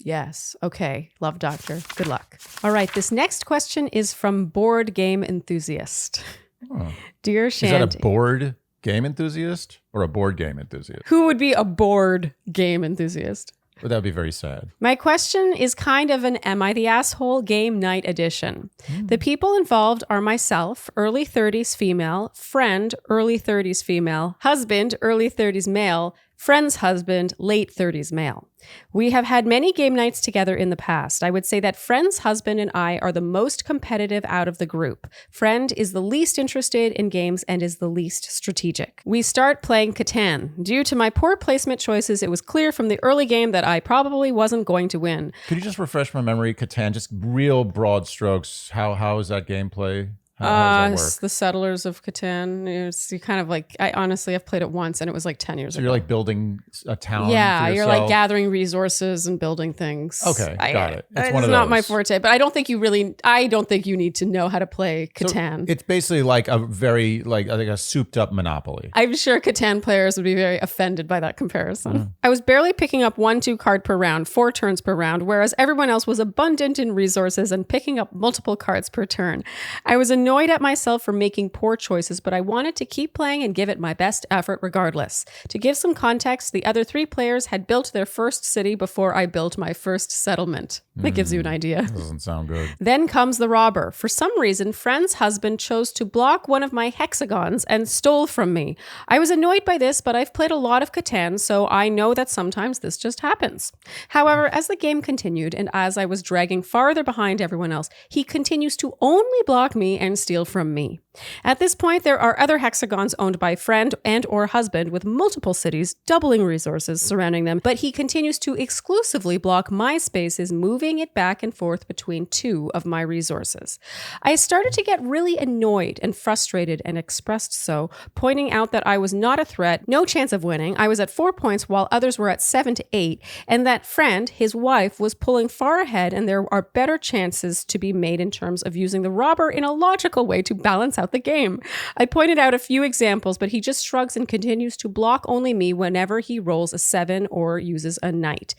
Yes. Okay. Love doctor. Good luck. All right. This next question is from Board Game Enthusiast. Oh. Dear Shandy. Is that a board game enthusiast or a board game enthusiast? Who would be a board game enthusiast? Well, that would be very sad. My question is kind of an Am I the Asshole game night edition. The people involved are myself, early 30s female, friend, early 30s female, husband, early 30s male, friend's husband, late 30s male. We have had many game nights together in the past. I would say that friend's husband and I are the most competitive out of the group. Friend is the least interested in games and is the least strategic. We start playing Catan. Due to my poor placement choices, it was clear from the early game that I probably wasn't going to win. Could you just refresh my memory, Catan, just real broad strokes? How is that gameplay? How does that work? The Settlers of Catan. You kind of like, I honestly have played it once and it was like 10 years ago. So you're like building a town. Yeah, you're like gathering resources and building things. Okay, got it. It's one of those. Not my forte, but I don't think you need to know how to play Catan. So it's basically like a very, I think a souped up Monopoly. I'm sure Catan players would be very offended by that comparison. I was barely picking up 1-2 card per round, 4 turns per round, whereas everyone else was abundant in resources and picking up multiple cards per turn. I was annoyed at myself for making poor choices, but I wanted to keep playing and give it my best effort regardless. To give some context, the other 3 players had built their first city before I built my first settlement. That gives you an idea. Doesn't sound good. Then comes the robber. For some reason, friend's husband chose to block one of my hexagons and stole from me. I was annoyed by this, but I've played a lot of Catan, so I know that sometimes this just happens. However, as the game continued and as I was dragging farther behind everyone else, he continues to only block me and steal from me. At this point, there are other hexagons owned by friend and or husband with multiple cities, doubling resources surrounding them, but he continues to exclusively block my spaces, moving it back and forth between 2 of my resources. I started to get really annoyed and frustrated and expressed so, pointing out that I was not a threat, no chance of winning. I was at 4 points while others were at 7 to 8, and that friend, his wife, was pulling far ahead and there are better chances to be made in terms of using the robber in a logical way to balance out the game. I pointed out a few examples, but he just shrugs and continues to block only me whenever he rolls a 7 or uses a knight.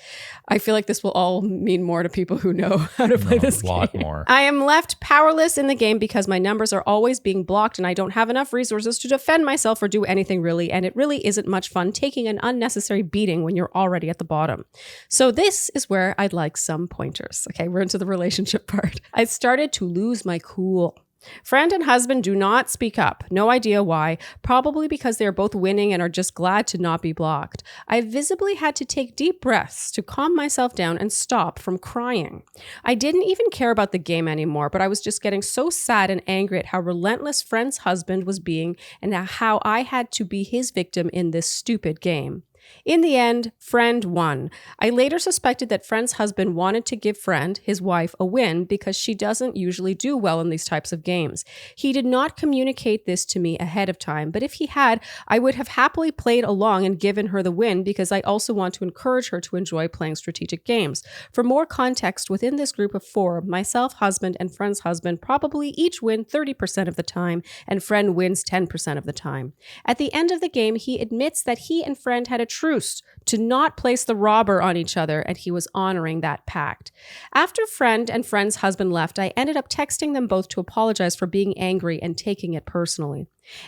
I feel like this will all mean more to people who know how to play this game. A lot more. I am left powerless in the game because my numbers are always being blocked and I don't have enough resources to defend myself or do anything really, and it really isn't much fun taking an unnecessary beating when you're already at the bottom. So this is where I'd like some pointers. Okay, we're into the relationship part. I started to lose my cool. Friend and husband do not speak up. No idea why. Probably because they are both winning and are just glad to not be blocked. I visibly had to take deep breaths to calm myself down and stop from crying. I didn't even care about the game anymore, but I was just getting so sad and angry at how relentless friend's husband was being and how I had to be his victim in this stupid game. In the end, friend won. I later suspected that friend's husband wanted to give friend, his wife, a win because she doesn't usually do well in these types of games. He did not communicate this to me ahead of time, but if he had, I would have happily played along and given her the win because I also want to encourage her to enjoy playing strategic games. For more context, within this group of 4, myself, husband, and friend's husband probably each win 30% of the time, and friend wins 10% of the time. At the end of the game, he admits that he and friend had a truce to not place the robber on each other, and he was honoring that pact. After friend and friend's husband left, I ended up texting them both to apologize for being angry and taking it personally.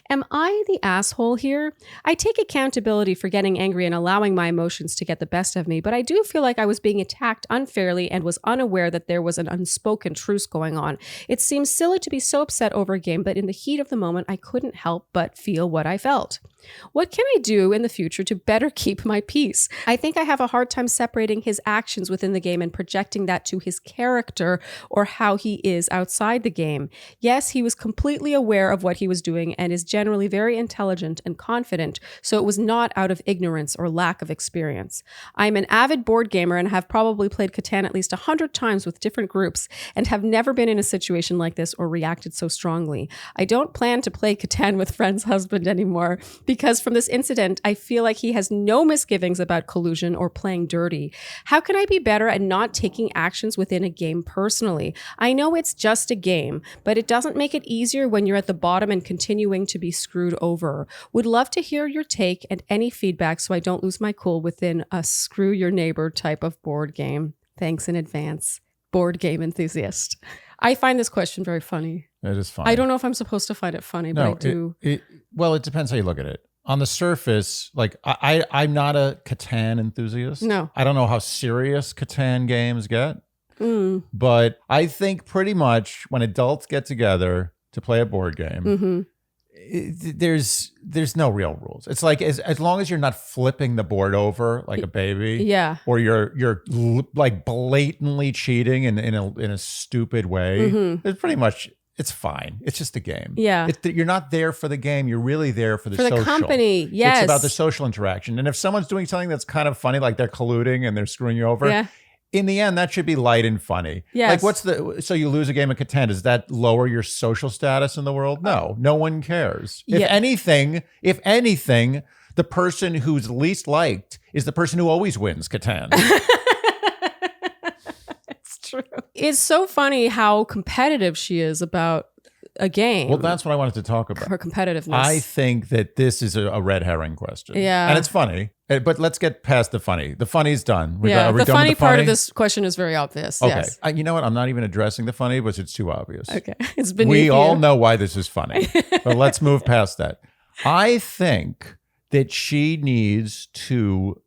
Am I the asshole here? I take accountability for getting angry and allowing my emotions to get the best of me, but I do feel like I was being attacked unfairly and was unaware that there was an unspoken truce going on. It seems silly to be so upset over a game, but in the heat of the moment, I couldn't help but feel what I felt. What can I do in the future to better keep my peace? I think I have a hard time separating his actions within the game and projecting that to his character or how he is outside the game. Yes, he was completely aware of what he was doing and is generally very intelligent and confident, so it was not out of ignorance or lack of experience. I'm an avid board gamer and have probably played Catan at least 100 times with different groups and have never been in a situation like this or reacted so strongly. I don't plan to play Catan with friend's husband anymore because from this incident, I feel like he has no misgivings about collusion or playing dirty. How can I be better at not taking actions within a game personally? I know it's just a game, but it doesn't make it easier when you're at the bottom and continuing to be screwed over. Would love to hear your take and any feedback so I don't lose my cool within a screw your neighbor type of board game. Thanks in advance. Board game enthusiast. I find this question very funny. It is funny. I don't know if I'm supposed to find it funny, but I do. Well, it depends how you look at it. On the surface, like I'm not a Catan enthusiast. No. I don't know how serious Catan games get. But I think pretty much when adults get together to play a board game, there's no real rules. It's like as long as you're not flipping the board over like a baby, or you're like blatantly cheating in a stupid way, it's pretty much. It's fine. It's just a game. Yeah. You're not there for the game. You're really there for the social. Company. Yes. It's about the social interaction. And if someone's doing something that's kind of funny, like they're colluding and they're screwing you over, in the end, that should be light and funny. Yes. Like so you lose a game of Catan. Does that lower your social status in the world? No. No one cares. If anything, the person who's least liked is the person who always wins Catan. True. It's so funny how competitive she is about a game. Well, that's what I wanted to talk about. Her competitiveness. I think that this is a red herring question. Yeah. And it's funny. But let's get past the funny. The funny's done. The funny part of this question is very obvious. Okay. Yes. You know what? I'm not even addressing the funny, but it's too obvious. Okay. It's beneath We you. all know why this is funny. But let's move past that. I think that she needs to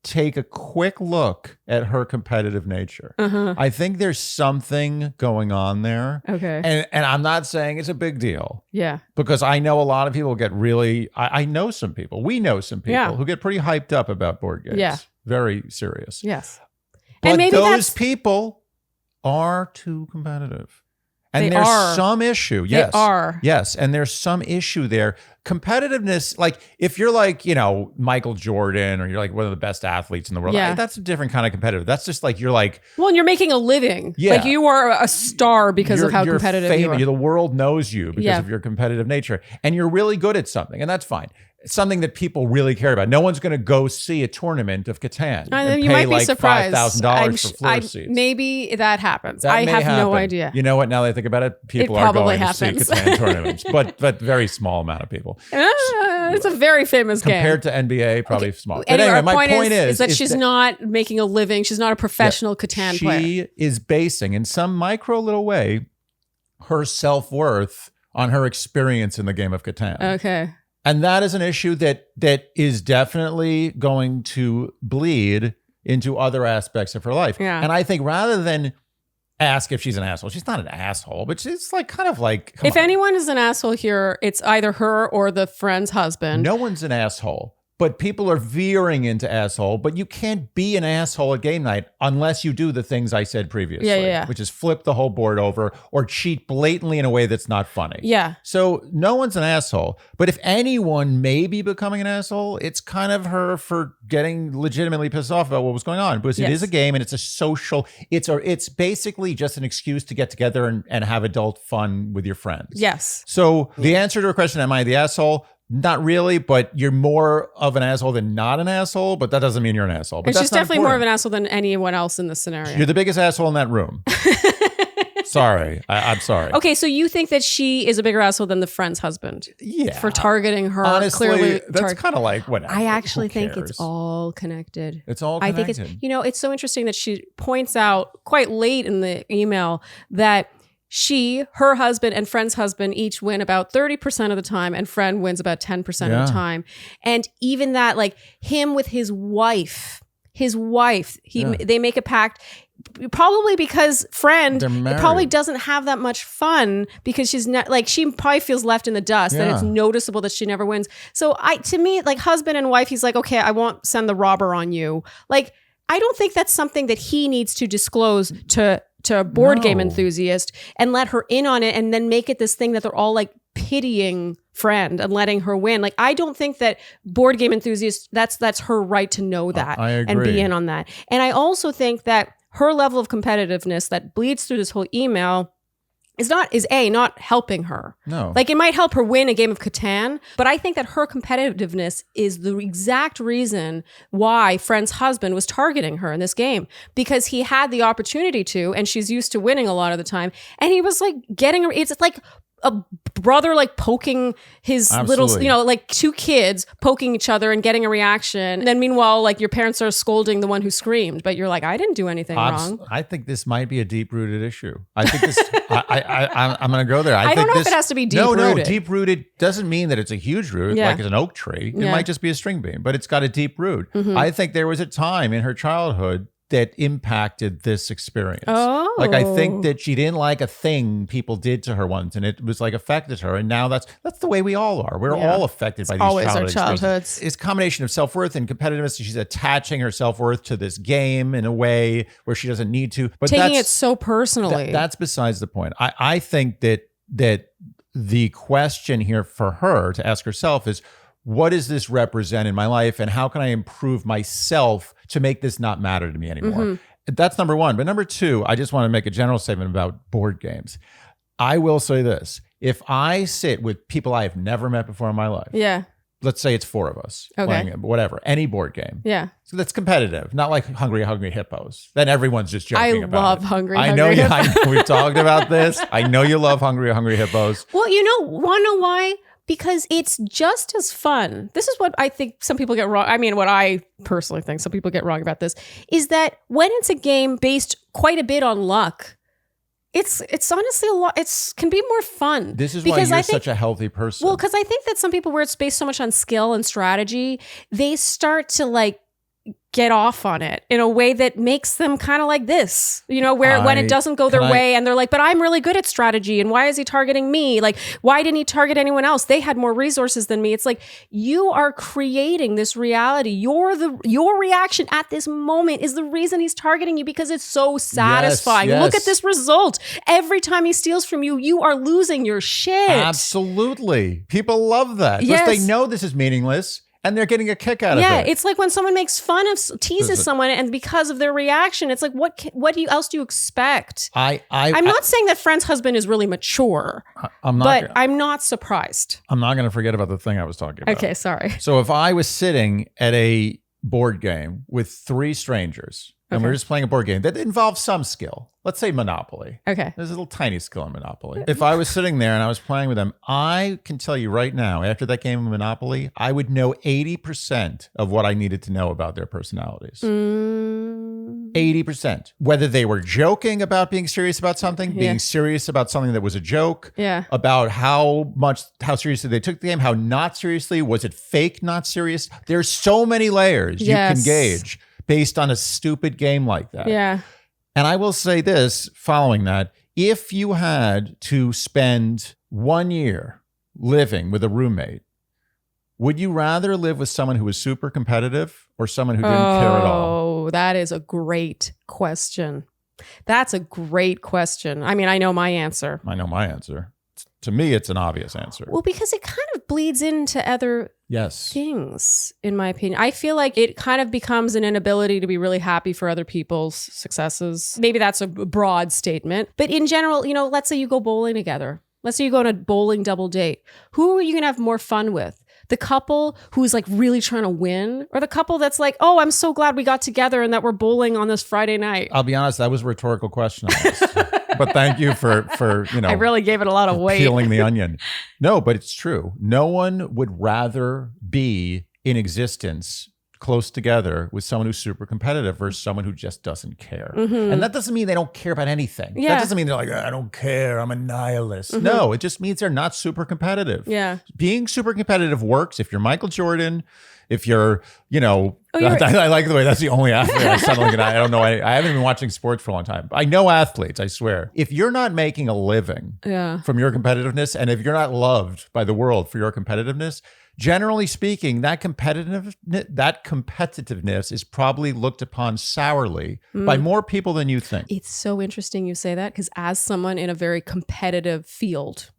take a quick look at her competitive nature. I think there's something going on there. Okay. And I'm not saying it's a big deal. Yeah. Because I know a lot of people get really, I know some people, we know some people who get pretty hyped up about board games. Yeah. Very serious. Yes. But and maybe those people are too competitive. And there's some issue. Yes. They are. Yes. And there's some issue there. Competitiveness, like if you're like, Michael Jordan, or you're like one of the best athletes in the world, that's a different kind of competitive. That's just like, you're like. Well, and you're making a living. Yeah. Like you are a star because of how competitive you are. The world knows you because of your competitive nature. And you're really good at something. And that's fine. It's something that people really care about. No one's going to go see a tournament of Catan and you pay might be like surprised. $5,000 for floor seats. Maybe that happens. That I have no idea. You know what? Now that I think about it, people are going to see Catan tournaments, but very small amount of people. It's a very famous game. Compared to NBA, probably small. But anyway, my point is that she's not making a living. She's not a professional Catan player. She is basing, in some micro little way, her self-worth on her experience in the game of Catan. Okay. And that is an issue that is definitely going to bleed into other aspects of her life. Yeah. And I think rather than ask if she's an asshole, she's not an asshole, but she's like kind of like, if anyone is an asshole here, it's either her or the friend's husband. No one's an asshole. But people are veering into asshole. But you can't be an asshole at game night unless you do the things I said previously, which is flip the whole board over or cheat blatantly in a way that's not funny. Yeah. So no one's an asshole. But if anyone may be becoming an asshole, it's kind of her for getting legitimately pissed off about what was going on. Because it is a game and it's a social, it's basically just an excuse to get together and have adult fun with your friends. Yes. So the answer to her question, am I the asshole? Not really, but you're more of an asshole than not an asshole, but that doesn't mean you're an asshole. But and she's definitely more of an asshole than anyone else in this scenario. You're the biggest asshole in that room. Sorry. I'm sorry. Okay, so you think that she is a bigger asshole than the friend's husband? Yeah. For targeting her. Honestly, clearly that's kind of like whatever. I actually think it's all connected. It's all connected. I think it's so interesting that she points out quite late in the email that her husband and friend's husband each win about 30% of the time and friend wins about 10% of the time. And even that, like him with his wife, they make a pact probably because friend probably doesn't have that much fun because she's not like, she probably feels left in the dust that it's noticeable that she never wins. So to me, like husband and wife, he's like, okay, I won't send the robber on you. Like, I don't think that's something that he needs to disclose to a board game enthusiast and let her in on it and then make it this thing that they're all like pitying friend and letting her win. Like, I don't think that board game enthusiasts, that's her right to know that and be in on that. And I also think that her level of competitiveness that bleeds through this whole email is not helping her. No. Like, it might help her win a game of Catan, but I think that her competitiveness is the exact reason why friend's husband was targeting her in this game, because he had the opportunity to, and she's used to winning a lot of the time. And he was like it's like a brother like poking his little, like two kids poking each other and getting a reaction. And then meanwhile, like your parents are scolding the one who screamed, but you're like, I didn't do anything wrong. I think this might be a deep-rooted issue. I think this, I'm going to go there. I don't know if it has to be deep-rooted. No, deep-rooted doesn't mean that it's a huge root, like it's an oak tree. It might just be a string bean, but it's got a deep root. Mm-hmm. I think there was a time in her childhood that impacted this experience. Oh. Like, I think that she didn't like a thing people did to her once, and it was like affected her. And now that's the way we all are. We're all affected by these childhoods. It's a combination of self-worth and competitiveness. She's attaching her self-worth to this game in a way where she doesn't need to. But taking it so personally. That's besides the point. I think that the question here for her to ask herself is, what does this represent in my life, and how can I improve myself to make this not matter to me anymore? Mm-hmm. That's number one. But number two, I just want to make a general statement about board games. I will say this. If I sit with people I have never met before in my life, let's say it's 4 of us playing it, whatever, any board game. Yeah. So that's competitive, not like Hungry Hungry Hippos. Then everyone's just joking about it. I love Hungry Hungry Hippos. I know we've talked about this. I know you love Hungry Hungry Hippos. Well, you know, want to know why? Because it's just as fun. This is what I think some people get wrong. I mean, what I personally think some people get wrong about this is that when it's a game based quite a bit on luck, it's honestly a lot. Can be more fun. This is why you're such a healthy person. Well, because I think that some people where it's based so much on skill and strategy, they start to like get off on it in a way that makes them kind of like this, you know, where when it doesn't go their way and they're like, but I'm really good at strategy. And why is he targeting me? Like, why didn't he target anyone else? They had more resources than me. It's like, you are creating this reality. Your reaction at this moment is the reason he's targeting you because it's so satisfying. Yes. Look at this result. Every time he steals from you, you are losing your shit. Absolutely. People love that. Yes. Because they know this is meaningless. And they're getting a kick out of it. Yeah, it's like when someone makes fun of, teases someone, and because of their reaction, it's like, what else do you expect? I'm not saying that Friend's husband is really mature, I'm not surprised. I'm not going to forget about the thing I was talking about. Okay, sorry. So if I was sitting at a board game with 3 strangers, and we're just playing a board game that involves some skill. Let's say Monopoly. Okay. There's a little tiny skill in Monopoly. If I was sitting there and I was playing with them, I can tell you right now, after that game of Monopoly, I would know 80% of what I needed to know about their personalities. 80%. Whether they were joking about being serious about something, being serious about something that was a joke, about how seriously they took the game, how not seriously, was it fake, not serious? There's so many layers you can gauge based on a stupid game like that. Yeah. And I will say this, following that, if you had to spend 1 year living with a roommate, would you rather live with someone who was super competitive or someone who didn't care at all? Oh, that is a great question. That's a great question. I mean, I know my answer. I know my answer. To me, it's an obvious answer. Well, because it kind of bleeds into other things, in my opinion. I feel like it kind of becomes an inability to be really happy for other people's successes. Maybe that's a broad statement. But in general, you know, let's say you go bowling together. Let's say you go on a bowling double date. Who are you going to have more fun with? The couple who's like really trying to win, or the couple that's like, oh, I'm so glad we got together and that we're bowling on this Friday night? I'll be honest, that was a rhetorical question. But thank you for I really gave it a lot of weight. Peeling the onion. No, but it's true. No one would rather be in existence close together with someone who's super competitive versus someone who just doesn't care. And that doesn't mean they don't care about anything. That doesn't mean they're like, I don't care, I'm a nihilist. No, it just means they're not super competitive. Yeah. Being super competitive works if you're Michael Jordan, if you're, you know, I like the way that's the only athlete I sound like. I don't know. I haven't been watching sports for a long time. I know athletes, I swear. If you're not making a living from your competitiveness, and if you're not loved by the world for your competitiveness, generally speaking, that competitiveness is probably looked upon sourly by more people than you think. It's so interesting you say that, because as someone in a very competitive field,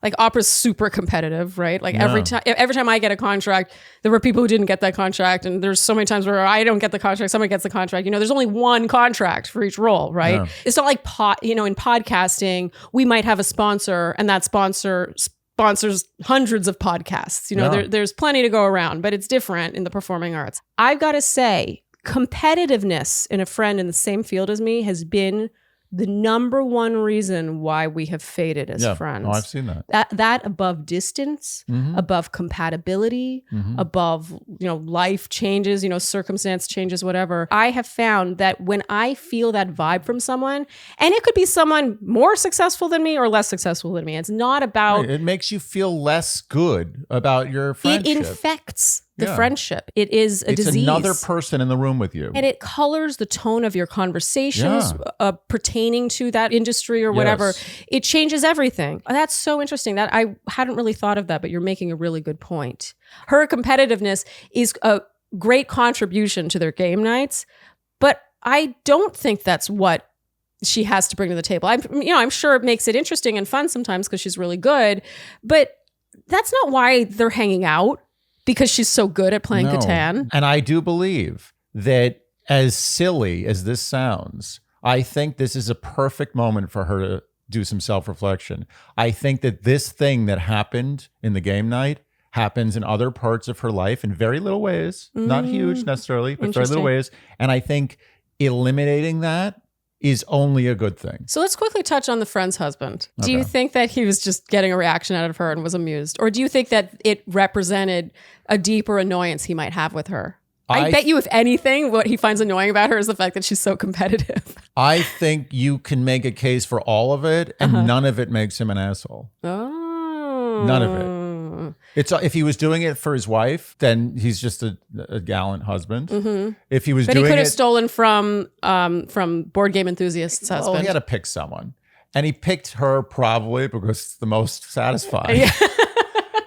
like opera's super competitive, right? Like every time I get a contract, there were people who didn't get that contract, and there's so many times where I don't get the contract, someone gets the contract. You know, there's only one contract for each role, right? Yeah. It's not like in podcasting, we might have a sponsor, and that sponsors hundreds of podcasts. You know, there's plenty to go around, but it's different in the performing arts. I've got to say, competitiveness in a friend in the same field as me has been the number one reason why we have faded as friends. Oh, I've seen that. That above distance, above compatibility, above, you know, life changes, you know, circumstance changes, whatever. I have found that when I feel that vibe from someone, and it could be someone more successful than me or less successful than me. It's not about... It makes you feel less good about your friendship. It infects the friendship. It is a disease. It's another person in the room with you. And it colors the tone of your conversations pertaining to that industry or whatever. It changes everything. That's so interesting. That I hadn't really thought of that, but you're making a really good point. Her competitiveness is a great contribution to their game nights, but I don't think that's what she has to bring to the table. I'm sure it makes it interesting and fun sometimes because she's really good, but that's not why they're hanging out. Because she's so good at playing Catan. And I do believe that, as silly as this sounds, I think this is a perfect moment for her to do some self-reflection. I think that this thing that happened in the game night happens in other parts of her life in very little ways, not huge necessarily, but very little ways. And I think eliminating that is only a good thing. So let's quickly touch on the friend's husband. Do you think that he was just getting a reaction out of her and was amused? Or do you think that it represented a deeper annoyance he might have with her? I bet you, if anything, what he finds annoying about her is the fact that she's so competitive. I think you can make a case for all of it, and none of it makes him an asshole. Oh. None of it. It's if he was doing it for his wife, then he's just a gallant husband. If he was but doing it, he could have stolen from Board Game Enthusiast's husband. He had to pick someone, and he picked her probably because it's the most satisfying. Yeah.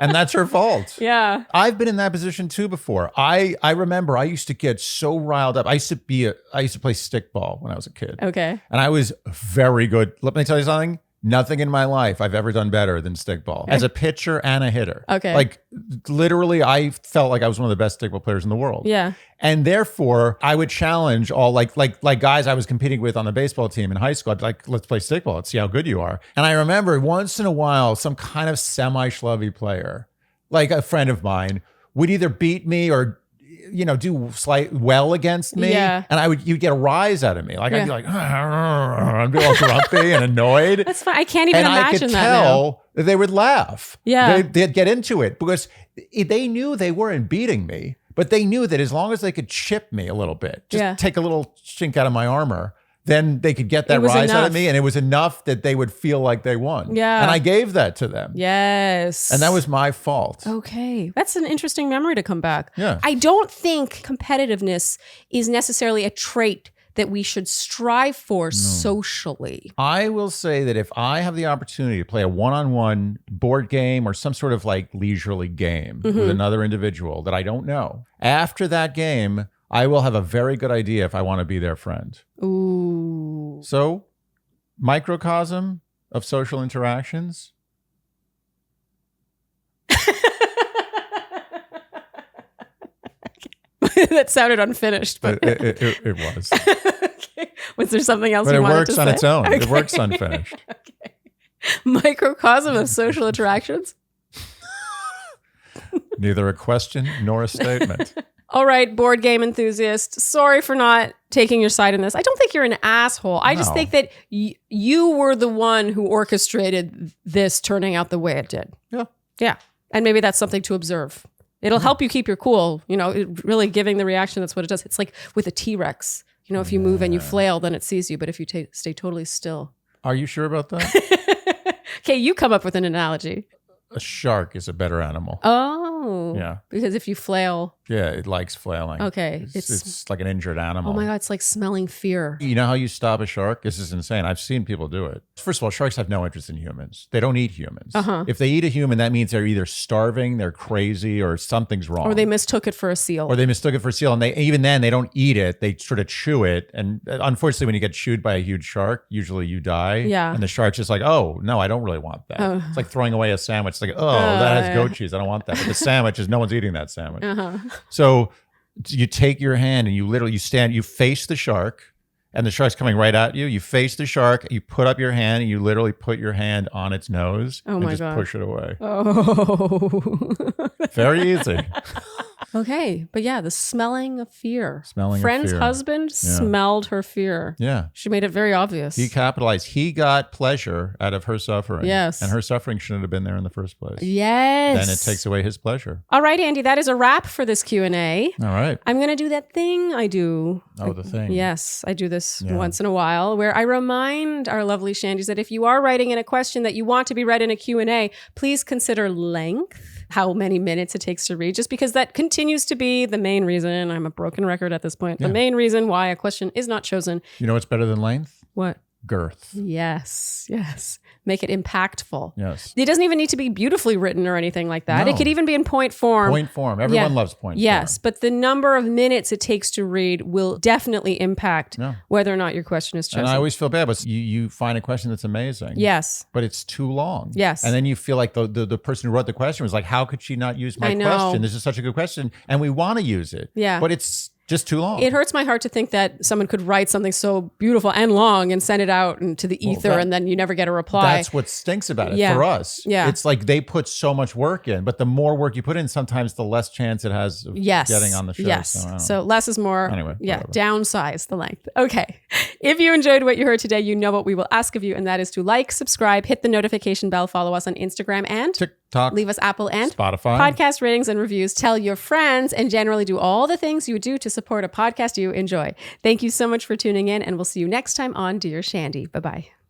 And that's her fault. Yeah. I've been in that position too before. I remember I used to get so riled up. I used to play stickball when I was a kid. Okay. And I was very good. Let me tell you something. Nothing in my life I've ever done better than stickball as a pitcher and a hitter. Okay. Like literally, I felt like I was one of the best stickball players in the world. Yeah. And therefore, I would challenge all like guys I was competing with on the baseball team in high school. I'd be like, let's play stickball. Let's see how good you are. And I remember once in a while, some kind of semi-schlubby player, like a friend of mine, would either beat me or do well against me. Yeah. And you'd get a rise out of me. Like I'd be like, I'd be all grumpy and annoyed. That's fine. I can't even imagine that. And I could tell that they would laugh. Yeah. They'd get into it because they knew they weren't beating me, but they knew that as long as they could chip me a little bit, just take a little chink out of my armor, then they could get that rise out of me. And it was enough that they would feel like they won. Yeah. And I gave that to them. Yes. And that was my fault. Okay. That's an interesting memory to come back. Yeah. I don't think competitiveness is necessarily a trait that we should strive for socially. I will say that if I have the opportunity to play a one-on-one board game or some sort of like leisurely game with another individual that I don't know, after that game, I will have a very good idea if I want to be their friend. Ooh. So, microcosm of social interactions. That sounded unfinished, but it was. Okay. Was there something else but you wanted works to say? on its own. Okay. It works unfinished. Okay. Microcosm of social interactions. Neither a question nor a statement. All right, board game enthusiast. Sorry for not taking your side in this. I don't think you're an asshole. I just think that you were the one who orchestrated this turning out the way it did. Yeah. Yeah. And maybe that's something to observe. It'll help you keep your cool, really giving the reaction. That's what it does. It's like with a T-Rex. If you move and you flail, then it sees you. But if you stay totally still. Are you sure about that? Okay, you come up with an analogy. A shark is a better animal. Oh. Yeah. Because if you flail. Yeah, it likes flailing. Okay. It's like an injured animal. Oh my God, it's like smelling fear. You know how you stop a shark? This is insane. I've seen people do it. First of all, sharks have no interest in humans. They don't eat humans. If they eat a human, that means they're either starving, they're crazy, or something's wrong. Or they mistook it for a seal. And even then, they don't eat it. They sort of chew it. And unfortunately, when you get chewed by a huge shark, usually you die. Yeah. And the shark's just like, oh, no, I don't really want that. It's like throwing away a sandwich. It's like, oh, that has goat cheese. I don't want that. But the sandwich is, no one's eating that sandwich. So you take your hand and you face the shark, and the shark's coming right at you. You face the shark, you put up your hand, and you literally put your hand on its nose and just push it away. Oh. Very easy. Okay. But yeah, the smelling of fear. Friend's husband smelled her fear. Yeah. She made it very obvious. He capitalized. He got pleasure out of her suffering. Yes. And her suffering shouldn't have been there in the first place. Yes. Then it takes away his pleasure. All right, Andy, that is a wrap for this Q&A. All right. I'm going to do that thing I do. Oh, the thing. Yes, I do this once in a while, where I remind our lovely Shandies that if you are writing in a question that you want to be read in a Q&A, please consider length, how many minutes it takes to read, just because that continues to be the main reason. I'm a broken record at this point. The main reason why a question is not chosen. You know what's better than length? What? Girth. Yes. Make it impactful. Yes. It doesn't even need to be beautifully written or anything like that. No. It could even be in point form. Point form. Everyone loves point form. Yes, but the number of minutes it takes to read will definitely impact whether or not your question is chosen. And I always feel bad, but you find a question that's amazing. Yes. But it's too long. Yes. And then you feel like the person who wrote the question was like, how could she not use my question? This is such a good question. And we want to use it. Yeah. But it's Just too long. It hurts my heart to think that someone could write something so beautiful and long and send it out into the ether, and then you never get a reply. That's what stinks about it for us. Yeah. It's like they put so much work in, but the more work you put in, sometimes the less chance it has of getting on the show. Yes. So less is more. Anyway. Whatever. Downsize the length. Okay. If you enjoyed what you heard today, you know what we will ask of you, and that is to like, subscribe, hit the notification bell, follow us on Instagram and TikTok, leave us Apple and Spotify podcast ratings and reviews. Tell your friends, and generally do all the things you would do to support a podcast you enjoy. Thank you so much for tuning in, and we'll see you next time on Dear Shandy. Bye-bye.